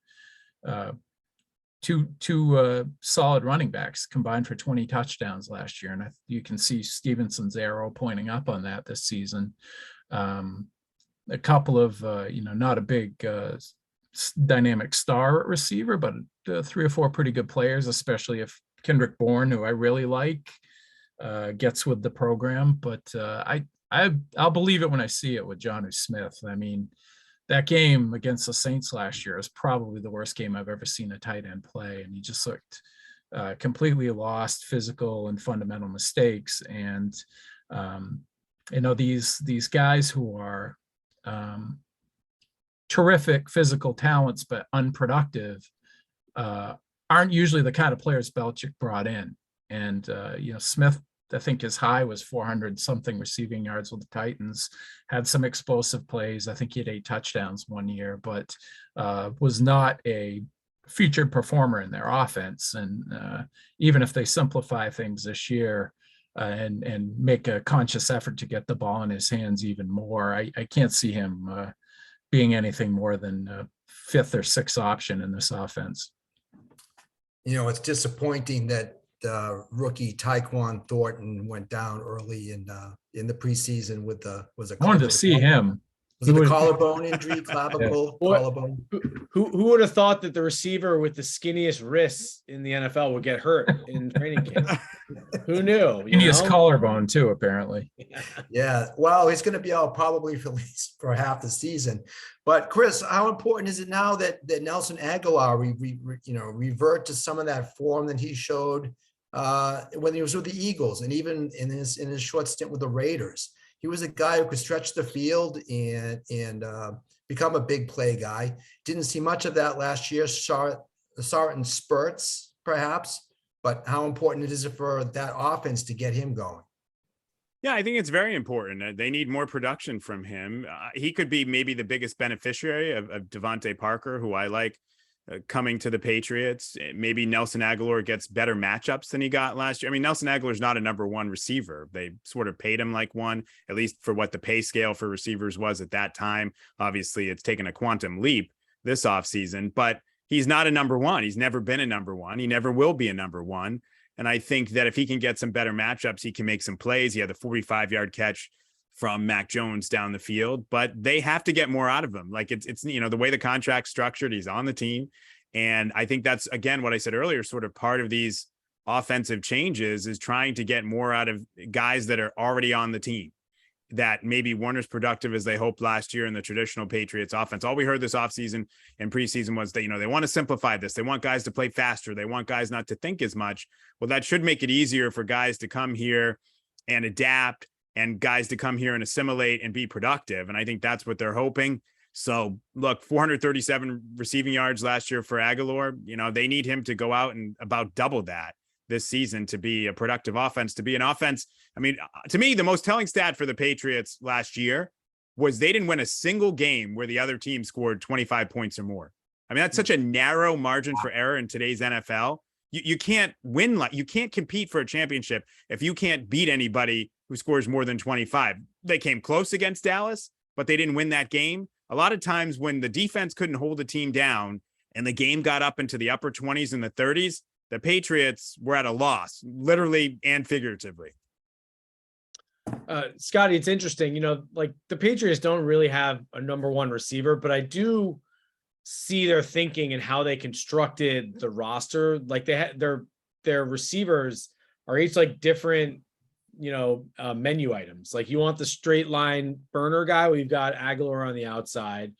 two solid running backs combined for 20 touchdowns last year, and you can see Stevenson's arrow pointing up on that this season. A couple of, not a big dynamic star receiver, but 3 or 4 pretty good players, especially if Kendrick Bourne, who I really like, gets with the program. But I'll believe it when I see it with Jonnu Smith. that game against the Saints last year is probably the worst game I've ever seen a tight end play. And he just looked completely lost, physical and fundamental mistakes. And, these guys who are terrific physical talents, but unproductive, aren't usually the kind of players Belichick brought in. And, Smith, I think his high was 400 something receiving yards with the Titans, had some explosive plays. I think he had 8 touchdowns one year, but was not a featured performer in their offense. And even if they simplify things this year and make a conscious effort to get the ball in his hands even more, I can't see him being anything more than a 5th or 6th option in this offense. It's disappointing that rookie Tyquan Thornton went down early in the preseason with was a wanted to see him. Was it the collarbone injury, clavicle, collarbone? Who would have thought that the receiver with the skinniest wrists in the NFL would get hurt in training camp? Who knew? Skinniest collarbone too, apparently. Yeah. Well, he's going to be out probably for at least for half the season. But Chris, how important is it now that Nelson Aguilar revert to some of that form that he showed when he was with the Eagles, and even in his short stint with the Raiders? He was a guy who could stretch the field and become a big play guy. Didn't see much of that last year. Saw it in spurts, perhaps. But how important is it for that offense to get him going? Yeah, I think it's very important. They need more production from him. He could be maybe the biggest beneficiary of Devontae Parker, who I like, coming to the Patriots. Maybe Nelson Agholor gets better matchups than he got last year. I mean, Nelson Aguilar is not a number 1 receiver. They sort of paid him like one, at least for what the pay scale for receivers was at that time. Obviously, it's taken a quantum leap this offseason, but he's not a number 1. He's never been a number 1. He never will be a number 1. And I think that if he can get some better matchups, he can make some plays. He had the 45-yard catch from Mac Jones down the field, but they have to get more out of him. Like it's the way the contract's structured, he's on the team. And I think that's, again, what I said earlier, sort of part of these offensive changes is trying to get more out of guys that are already on the team, that maybe weren't as productive as they hoped last year in the traditional Patriots offense. All we heard this offseason and preseason was that, they want to simplify this. They want guys to play faster. They want guys not to think as much. Well, that should make it easier for guys to come here and adapt, and guys to come here and assimilate and be productive. And I think that's what they're hoping. So look, 437 receiving yards last year for Aguilar. They need him to go out and about double that this season to be a productive offense, to be an offense. I mean, to me, the most telling stat for the Patriots last year was they didn't win a single game where the other team scored 25 points or more. I mean, that's such a narrow margin for error in today's NFL. You can't win, you can't compete for a championship if you can't beat anybody who scores more than 25. They came close against Dallas, but they didn't win that game. A lot of times when the defense couldn't hold a team down and the game got up into the upper 20s and the 30s, the Patriots were at a loss, literally and figuratively. Scotty, it's interesting, the Patriots don't really have a number 1 receiver, but I do see their thinking and how they constructed the roster. Like they had their receivers are each like different, menu items. Like you want the straight line burner guy, we've got Aguilar on the outside.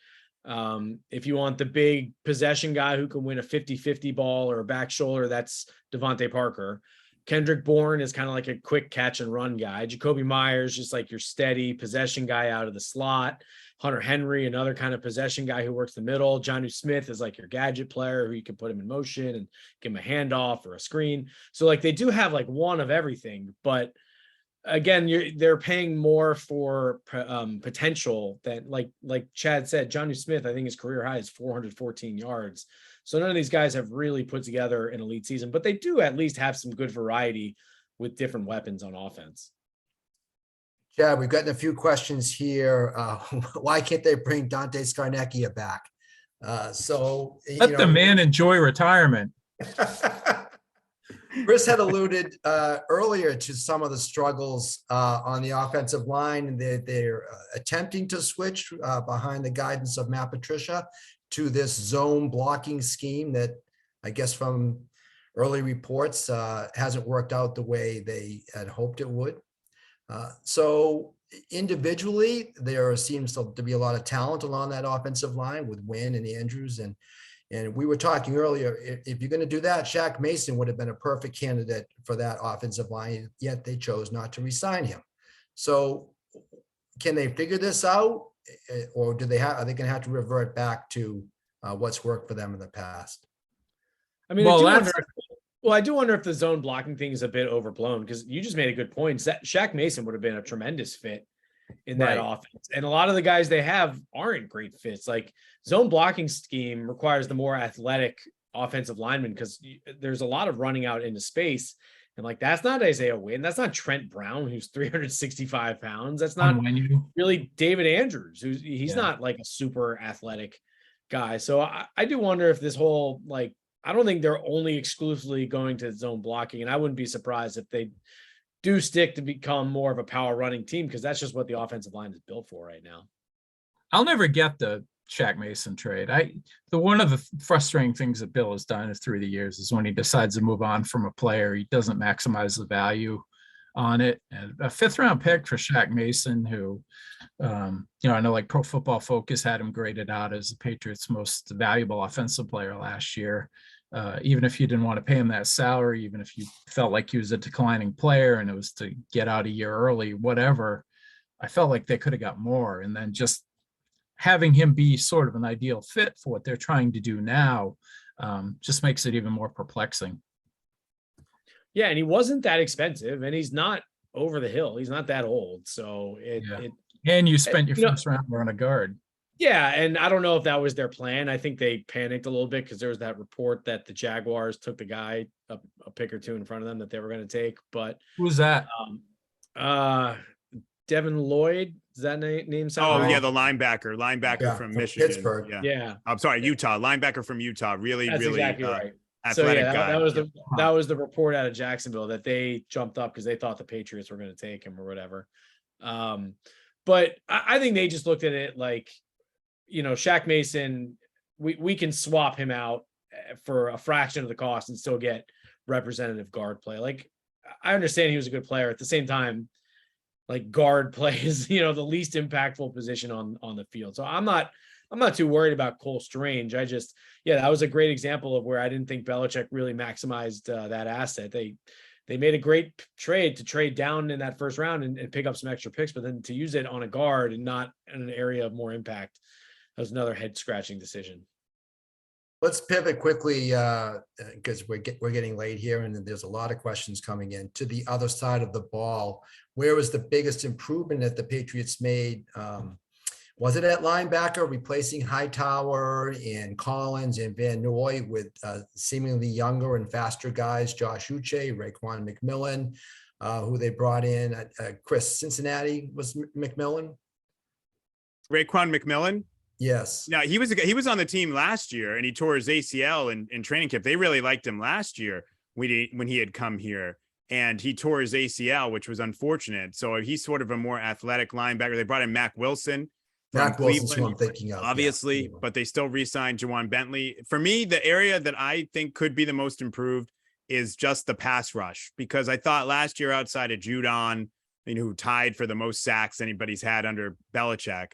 If you want the big possession guy who can win a 50-50 ball or a back shoulder, that's Devontae Parker. Kendrick Bourne is kind of like a quick catch and run guy. Jacoby Myers, just like your steady possession guy out of the slot. Hunter Henry, another kind of possession guy who works the middle. Jonnu Smith is like your gadget player who you can put him in motion and give him a handoff or a screen. So like they do have like one of everything, but again, they're paying more for potential than like Chad said. Jonnu Smith, I think his career high is 414 yards. So none of these guys have really put together an elite season, but they do at least have some good variety with different weapons on offense. Yeah, we've gotten a few questions here. Why can't they bring Dante Scarnecchia back? Let the man enjoy retirement. Chris had alluded earlier to some of the struggles on the offensive line, and they're attempting to switch behind the guidance of Matt Patricia to this zone blocking scheme that I guess from early reports hasn't worked out the way they had hoped it would. So individually, there seems to be a lot of talent along that offensive line with Wynn and Andrews. And we were talking earlier, if you're going to do that, Shaq Mason would have been a perfect candidate for that offensive line, yet they chose not to re-sign him. So can they figure this out, or are they going to have to revert back to what's worked for them in the past? I mean, Well, I do wonder if the zone blocking thing is a bit overblown, because you just made a good point. That Shaq Mason would have been a tremendous fit in that offense. And a lot of the guys they have aren't great fits. Like, zone blocking scheme requires the more athletic offensive lineman, because there's a lot of running out into space. And like, that's not Isaiah Wynn. That's not Trent Brown, who's 365 pounds. That's not really David Andrews, he's not like a super athletic guy. So I do wonder if this whole, like, I don't think they're only exclusively going to zone blocking. And I wouldn't be surprised if they do stick to become more of a power running team, because that's just what the offensive line is built for right now. I'll never get the Shaq Mason trade. One of the frustrating things that Bill has done through the years is when he decides to move on from a player, he doesn't maximize the value on it. And a 5th round pick for Shaq Mason, who, I know like Pro Football Focus had him graded out as the Patriots' most valuable offensive player last year. Even if you didn't want to pay him that salary, even if you felt like he was a declining player and it was to get out a year early, whatever, I felt like they could have got more. And then just having him be sort of an ideal fit for what they're trying to do now just makes it even more perplexing. Yeah, and he wasn't that expensive, and he's not over the hill. He's not that old. So and you spent your first rounder on a guard. Yeah, and I don't know if that was their plan. I think they panicked a little bit because there was that report that the Jaguars took the guy a pick or two in front of them that they were going to take. But who's that? Devin Lloyd. Does that name sound Oh, right? yeah, the linebacker from Michigan. Pittsburgh. Yeah. I'm sorry, Utah. Linebacker from Utah. Really, That's really exactly right. athletic guy. That was the report out of Jacksonville, that they jumped up because they thought the Patriots were going to take him or whatever. But I think they just looked at it like, Shaq Mason, we can swap him out for a fraction of the cost and still get representative guard play. Like, I understand he was a good player. At the same time, like, guard play is, the least impactful position on the field. So I'm not too worried about Cole Strange. That was a great example of where I didn't think Belichick really maximized that asset. They made a great trade to trade down in that first round and pick up some extra picks, but then to use it on a guard and not in an area of more impact, that was another head scratching decision. Let's pivot quickly because we're getting late here, and there's a lot of questions coming in to the other side of the ball. Where was the biggest improvement that the Patriots made? Was it at linebacker, replacing Hightower and Collins and Van Noy with seemingly younger and faster guys, Josh Uche, Raekwon McMillan, who they brought in? Chris, Cincinnati was McMillan? Raekwon McMillan? Yes. No, he was on the team last year, and he tore his ACL in training camp. They really liked him last year when he had come here, and he tore his ACL, which was unfortunate. So he's sort of a more athletic linebacker. They brought in Mack Wilson. Mack Wilson's who I'm thinking of. Obviously, yeah. But they still re-signed Juwan Bentley. For me, the area that I think could be the most improved is just the pass rush, because I thought last year, outside of Judon, who tied for the most sacks anybody's had under Belichick,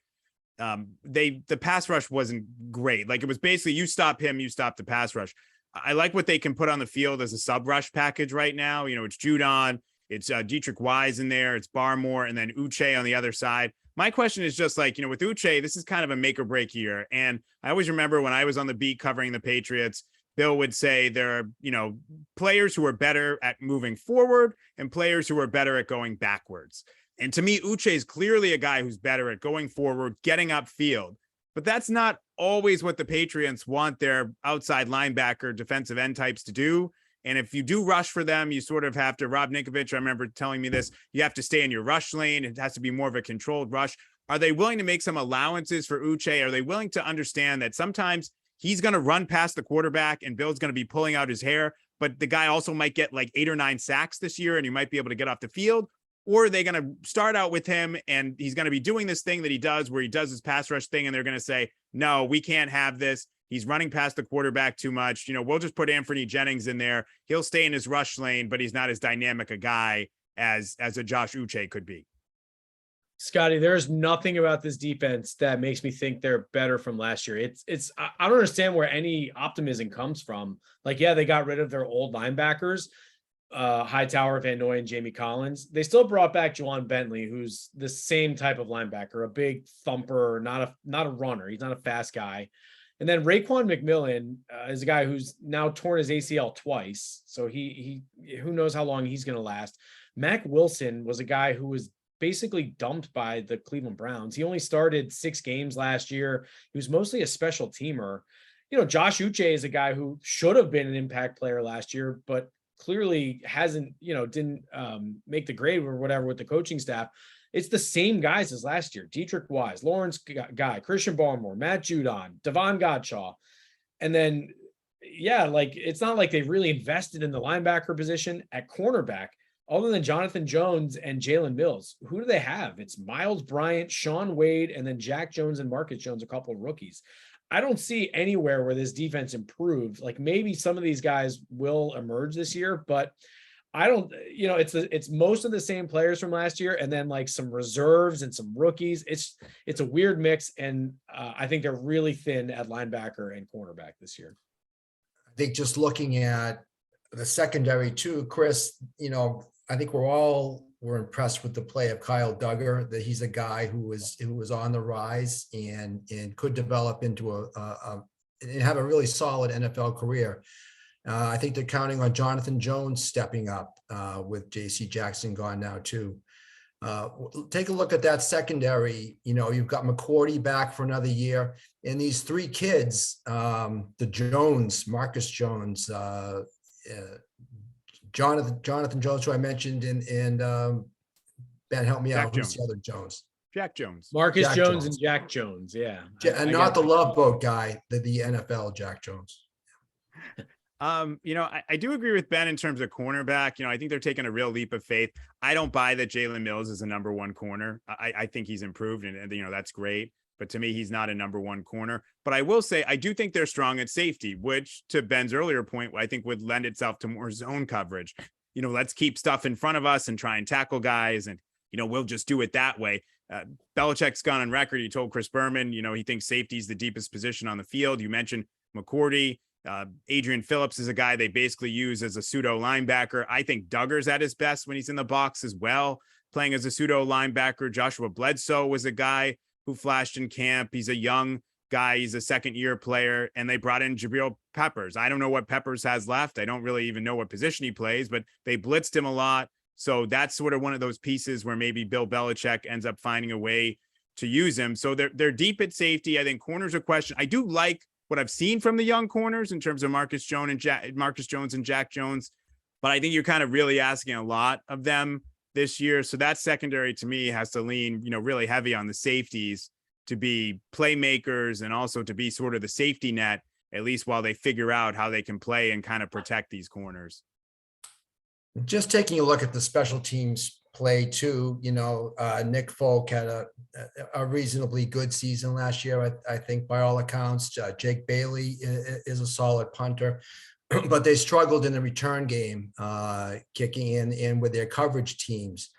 the pass rush wasn't great. Like, it was basically, you stop him, you stop the pass rush. I like what they can put on the field as a sub rush package right now. It's Judon, it's Dietrich Wise in there, it's Barmore, and then Uche on the other side. My question is just like, with Uche, this is kind of a make or break year. And I always remember when I was on the beat covering the Patriots, Bill would say there are, players who are better at moving forward and players who are better at going backwards. And to me, Uche is clearly a guy who's better at going forward, getting upfield. But that's not always what the Patriots want their outside linebacker, defensive end types to do. And if you do rush for them, you sort of have to, Rob Ninkovich, I remember telling me this, you have to stay in your rush lane. It has to be more of a controlled rush. Are they willing to make some allowances for Uche? Are they willing to understand that sometimes he's going to run past the quarterback and Bill's going to be pulling out his hair, but the guy also might get like 8 or 9 sacks this year and you might be able to get off the field? Or are they going to start out with him and he's going to be doing this thing that he does where he does his pass rush thing and they're going to say, no, we can't have this. He's running past the quarterback too much. We'll just put Anthony Jennings in there. He'll stay in his rush lane, but he's not as dynamic a guy as a Josh Uche could be. Scotty, there's nothing about this defense that makes me think they're better from last year. I don't understand where any optimism comes from. Like, yeah, they got rid of their old linebackers, Hightower, Van Noy, and Jamie Collins. They still brought back Juwan Bentley, who's the same type of linebacker, a big thumper, not a runner. He's not a fast guy. And then Raekwon McMillan is a guy who's now torn his ACL twice. So he who knows how long he's going to last. Mack Wilson was a guy who was basically dumped by the Cleveland Browns. He only started 6 games last year. He was mostly a special teamer. Josh Uche is a guy who should have been an impact player last year, but clearly hasn't, didn't make the grade or whatever with the coaching staff. It's the same guys as last year. Dietrich Wise, Lawrence Guy, Christian Barmore, Matt Judon, Devon Godshaw. And then, it's not like they've really invested in the linebacker position at cornerback. Other than Jonathan Jones and Jalen Mills, who do they have? It's Miles Bryant, Sean Wade, and then Jack Jones and Marcus Jones, a couple of rookies. I don't see anywhere where this defense improved. Like, maybe some of these guys will emerge this year, but I don't, it's most of the same players from last year, and then like some reserves and some rookies. It's a weird mix, and I think they're really thin at linebacker and cornerback this year. I think just looking at the secondary too, Chris, I think we're impressed with the play of Kyle Duggar, that he's a guy who was on the rise and could develop into and have a really solid NFL career. I think they're counting on Jonathan Jones stepping up with JC Jackson gone now too. Take a look at that secondary. You've got McCourty back for another year, and these 3 kids, the Jones, Marcus Jones, Jonathan Jones, who I mentioned, and Ben, help me Jack out. Jones. Who's the other Jones? Jack Jones. Marcus Jack Jones Jones. and Jack Jones. Yeah. And not the Love Boat guy, the NFL Jack Jones. I do agree with Ben in terms of cornerback. I think they're taking a real leap of faith. I don't buy that Jalen Mills is a number 1 corner. I think he's improved, and that's great. But to me, he's not a number 1 corner. But I will say, I do think they're strong at safety, which, to Ben's earlier point, I think would lend itself to more zone coverage. Let's keep stuff in front of us and try and tackle guys, and we'll just do it that way. Belichick's gone on record. He told Chris Berman, he thinks safety is the deepest position on the field. You mentioned McCourty. Adrian Phillips is a guy they basically use as a pseudo linebacker. I think Duggar's at his best when he's in the box as well, playing as a pseudo linebacker. Joshua Bledsoe was a guy who flashed in camp. He's a young guy. He's a 2nd-year player, and they brought in Jabril Peppers. I don't know what Peppers has left. I don't really even know what position he plays, but they blitzed him a lot. So that's sort of one of those pieces where maybe Bill Belichick ends up finding a way to use him. So they're deep at safety. I think corners are a question. I do like what I've seen from the young corners in terms of Marcus Jones and Jack Jones, but I think you're kind of really asking a lot of them this year. So that secondary to me has to lean, really heavy on the safeties to be playmakers and also to be sort of the safety net, at least while they figure out how they can play and kind of protect these corners. Just taking a look at the special teams play too, Nick Folk had a reasonably good season last year, I think, by all accounts. Jake Bailey is a solid punter, but they struggled in the return game, kicking in with their coverage teams.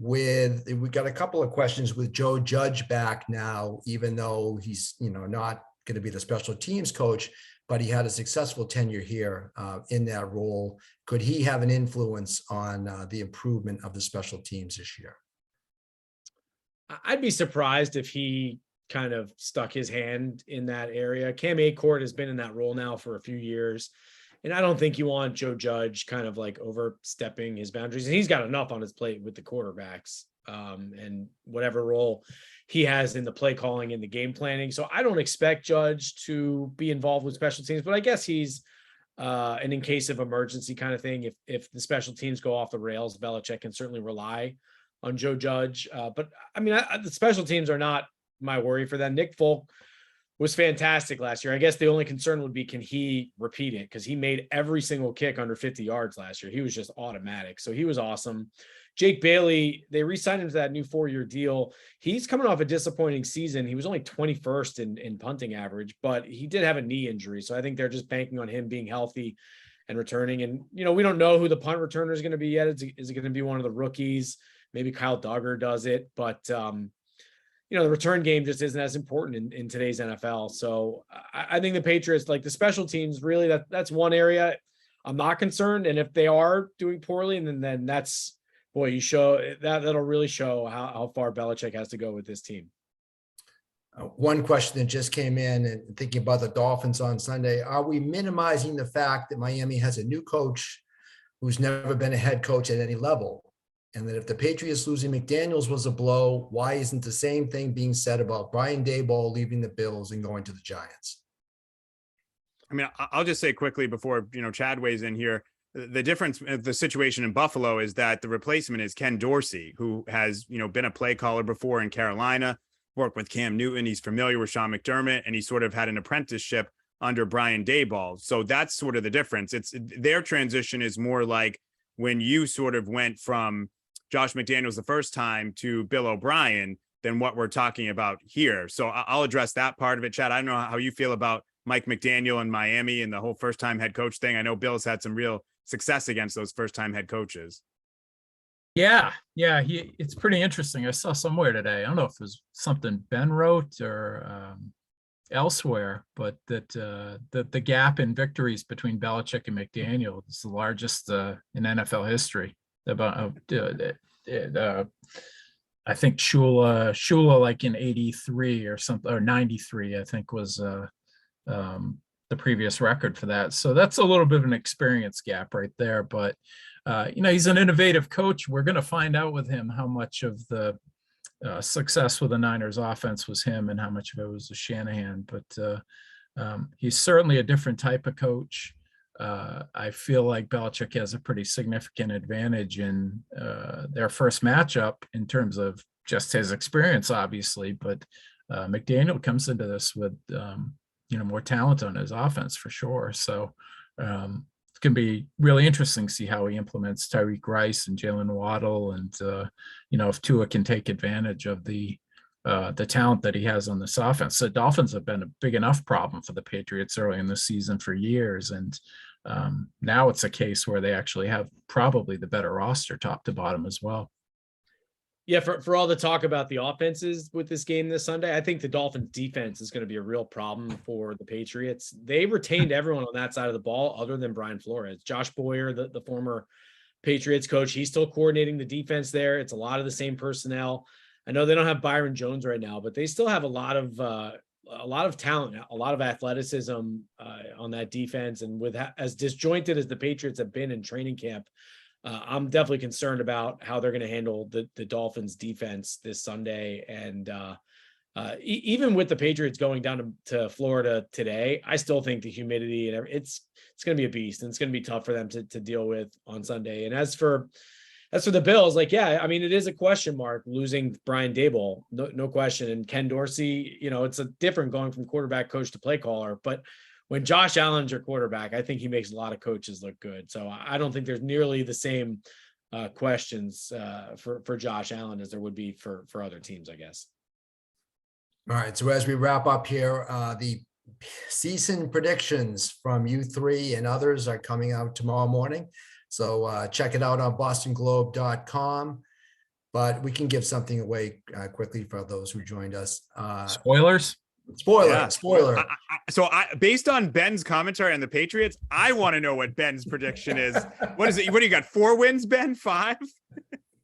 We got a couple of questions with Joe Judge back now, even though he's not going to be the special teams coach, but he had a successful tenure here in that role. Could he have an influence on the improvement of the special teams this year? I'd be surprised if he kind of stuck his hand in that area. Cam Achord has been in that role now for a few years, and I don't think you want Joe Judge kind of like overstepping his boundaries. And he's got enough on his plate with the quarterbacks and whatever role he has in the play calling and the game planning. So I don't expect Judge to be involved with special teams, but I guess he's and in case of emergency kind of thing, if the special teams go off the rails, Belichick can certainly rely on Joe Judge. But I mean, the special teams are not my worry for them. Nick Folk was fantastic last year. I guess the only concern would be, can he repeat it? Because he made every single kick under 50 yards last year. He was just automatic. So he was awesome. Jake Bailey, they re-signed him to that new 4-year deal. He's coming off a disappointing season. He was only 21st in punting average, but he did have a knee injury. So I think they're just banking on him being healthy and returning. And, we don't know who the punt returner is going to be yet. Is it going to be one of the rookies? Maybe Kyle Duggar does it, but the return game just isn't as important in today's NFL. So I think the Patriots, like the special teams, really that's one area I'm not concerned. And if they are doing poorly, and then that's, boy, you show that'll really show how far Belichick has to go with this team. One question that just came in, and thinking about the Dolphins on Sunday, are we minimizing the fact that Miami has a new coach who's never been a head coach at any level? And that if the Patriots losing McDaniels was a blow, why isn't the same thing being said about Brian Daboll leaving the Bills and going to the Giants? I mean, I'll just say quickly before, Chad weighs in here, the difference of the situation in Buffalo is that the replacement is Ken Dorsey, who has, been a play caller before in Carolina, worked with Cam Newton. He's familiar with Sean McDermott, and he sort of had an apprenticeship under Brian Daboll. So that's sort of the difference. It's their transition is more like when you sort of went from Josh McDaniels the first time to Bill O'Brien than what we're talking about here. So I'll address that part of it. Chad, I don't know how you feel about Mike McDaniel in Miami and the whole first-time head coach thing. I know Bill's had some real success against those first-time head coaches. Yeah, it's pretty interesting. I saw somewhere today, I don't know if it was something Ben wrote or elsewhere, but that the gap in victories between Belichick and McDaniel is the largest in NFL history. About I think Shula like in 83 or something, or 93, I think was the previous record for that. So that's a little bit of an experience gap right there. But he's an innovative coach. We're going to find out with him how much of the success with the Niners offense was him and how much of it was Shanahan. But he's certainly a different type of coach. I feel like Belichick has a pretty significant advantage in their first matchup in terms of just his experience, obviously. But McDaniel comes into this with more talent on his offense for sure. So it's going to be really interesting to see how he implements Tyreek Rice and Jalen Waddle, and if Tua can take advantage of the talent that he has on this offense. The Dolphins have been a big enough problem for the Patriots early in the season for years, and now it's a case where they actually have probably the better roster top to bottom as well. Yeah, for all the talk about the offenses with this game this Sunday, I think the Dolphins defense is going to be a real problem for the Patriots. They retained everyone on that side of the ball other than Brian Flores. Josh Boyer, the former Patriots coach, he's still coordinating the defense there. It's a lot of the same personnel. I know they don't have Byron Jones right now, but they still have a lot of talent, a lot of athleticism on that defense. And with as disjointed as the Patriots have been in training camp, I'm definitely concerned about how they're going to handle the Dolphins defense this Sunday. And even with the Patriots going down to Florida today, I still think the humidity and it's going to be a beast, and it's going to be tough for them to deal with on Sunday. And as for the Bills, it is a question mark losing Brian Daboll, no question. And Ken Dorsey, it's a different going from quarterback coach to play caller, but when Josh Allen's your quarterback, I think he makes a lot of coaches look good. So I don't think there's nearly the same questions for Josh Allen as there would be for other teams, I guess. All right. So as we wrap up here, the season predictions from you three and others are coming out tomorrow morning. So check it out on bostonglobe.com. But we can give something away quickly for those who joined us. Spoilers? Spoiler. So based on Ben's commentary on the Patriots, I want to know what Ben's prediction is. What is it? What do you got? 4 wins, Ben? 5?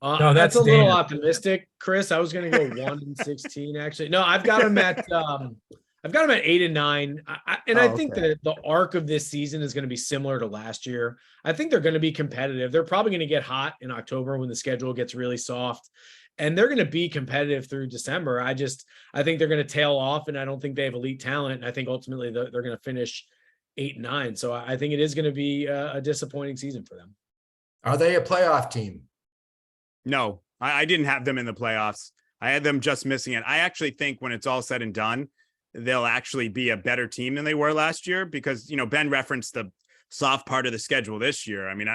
No, that's a little optimistic, Chris. I was going to go 1-16 actually. No, I've got him at 8 and 9. I think that the arc of this season is going to be similar to last year. I think they're going to be competitive. They're probably going to get hot in October when the schedule gets really soft, and they're going to be competitive through December. I think they're going to tail off, and I don't think they have elite talent. And I think ultimately they're going to finish 8 and 9. So I think it is going to be a disappointing season for them. Are they a playoff team? No, I didn't have them in the playoffs. I had them just missing it. I actually think when it's all said and done, they'll actually be a better team than they were last year, because, Ben referenced the soft part of the schedule this year. I mean,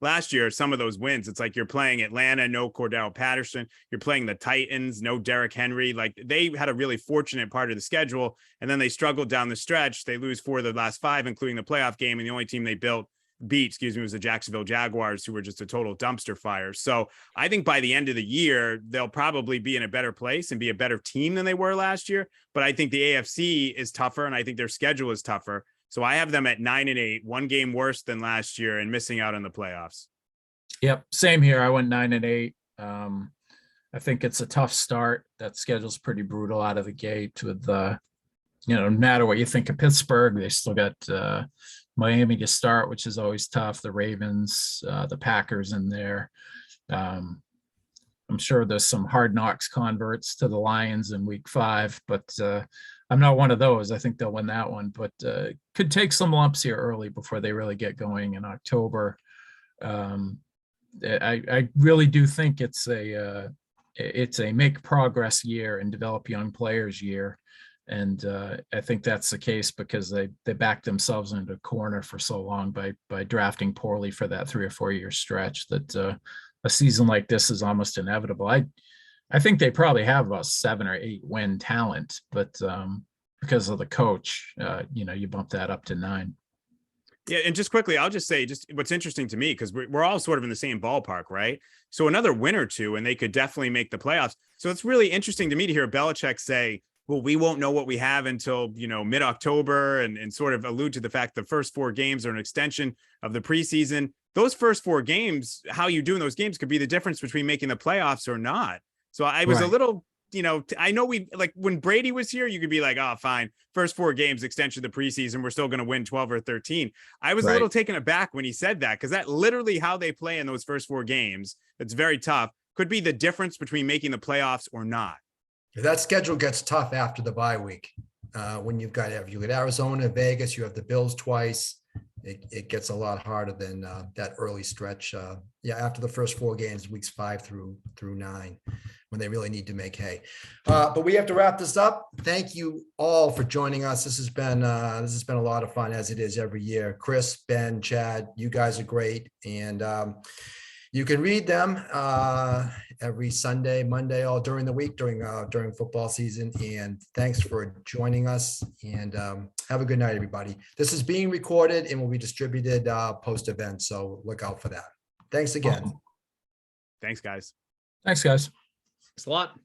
last year, some of those wins, it's like you're playing Atlanta, no Cordell Patterson. You're playing the Titans, no Derrick Henry. Like, they had a really fortunate part of the schedule, and then they struggled down the stretch. They lose 4 of the last 5, including the playoff game. And the only team they built was the Jacksonville Jaguars, who were just a total dumpster fire. So I think by the end of the year, they'll probably be in a better place and be a better team than they were last year. But I think the AFC is tougher, and I think their schedule is tougher. So I have them at 9-8, one game worse than last year and missing out on the playoffs. Yep, same here. I went 9-8. I think it's a tough start. That schedule's pretty brutal out of the gate with no matter what you think of Pittsburgh, they still got Miami to start, which is always tough. The Ravens, the Packers in there. I'm sure there's some hard knocks converts to the Lions in week 5, but I'm not one of those. I think they'll win that one, but could take some lumps here early before they really get going in October. I really do think it's a make progress year and develop young players year. And I think that's the case because they backed themselves into a corner for so long by drafting poorly for that 3 or 4 year stretch that a season like this is almost inevitable. I think they probably have about 7 or 8 win talent, but because of the coach, you bump that up to 9. Yeah, and just quickly, I'll just say what's interesting to me, because we're all sort of in the same ballpark, right? So another win or two, and they could definitely make the playoffs. So it's really interesting to me to hear Belichick say, well, we won't know what we have until, mid-October, and sort of allude to the fact the first 4 games are an extension of the preseason. Those first 4 games, how you do in those games could be the difference between making the playoffs or not. So I was a little, I know when Brady was here, you could be like, oh, fine. First 4 games, extension of the preseason, we're still going to win 12 or 13. I was a little taken aback when he said that, because that literally how they play in those first 4 games, that's very tough, could be the difference between making the playoffs or not. That schedule gets tough after the bye week. When you got Arizona, Vegas, you have the Bills twice. It gets a lot harder than that early stretch. After the first 4 games, weeks 5 through 9, when they really need to make hay. But we have to wrap this up. Thank you all for joining us. This has been a lot of fun, as it is every year. Chris, Ben, Chad, you guys are great, and you can read them every Sunday, Monday, all during the week, during football season. And thanks for joining us, and have a good night, everybody. This is being recorded and will be distributed post-event, so look out for that. Thanks again. Thanks, guys. Thanks, guys. Thanks a lot.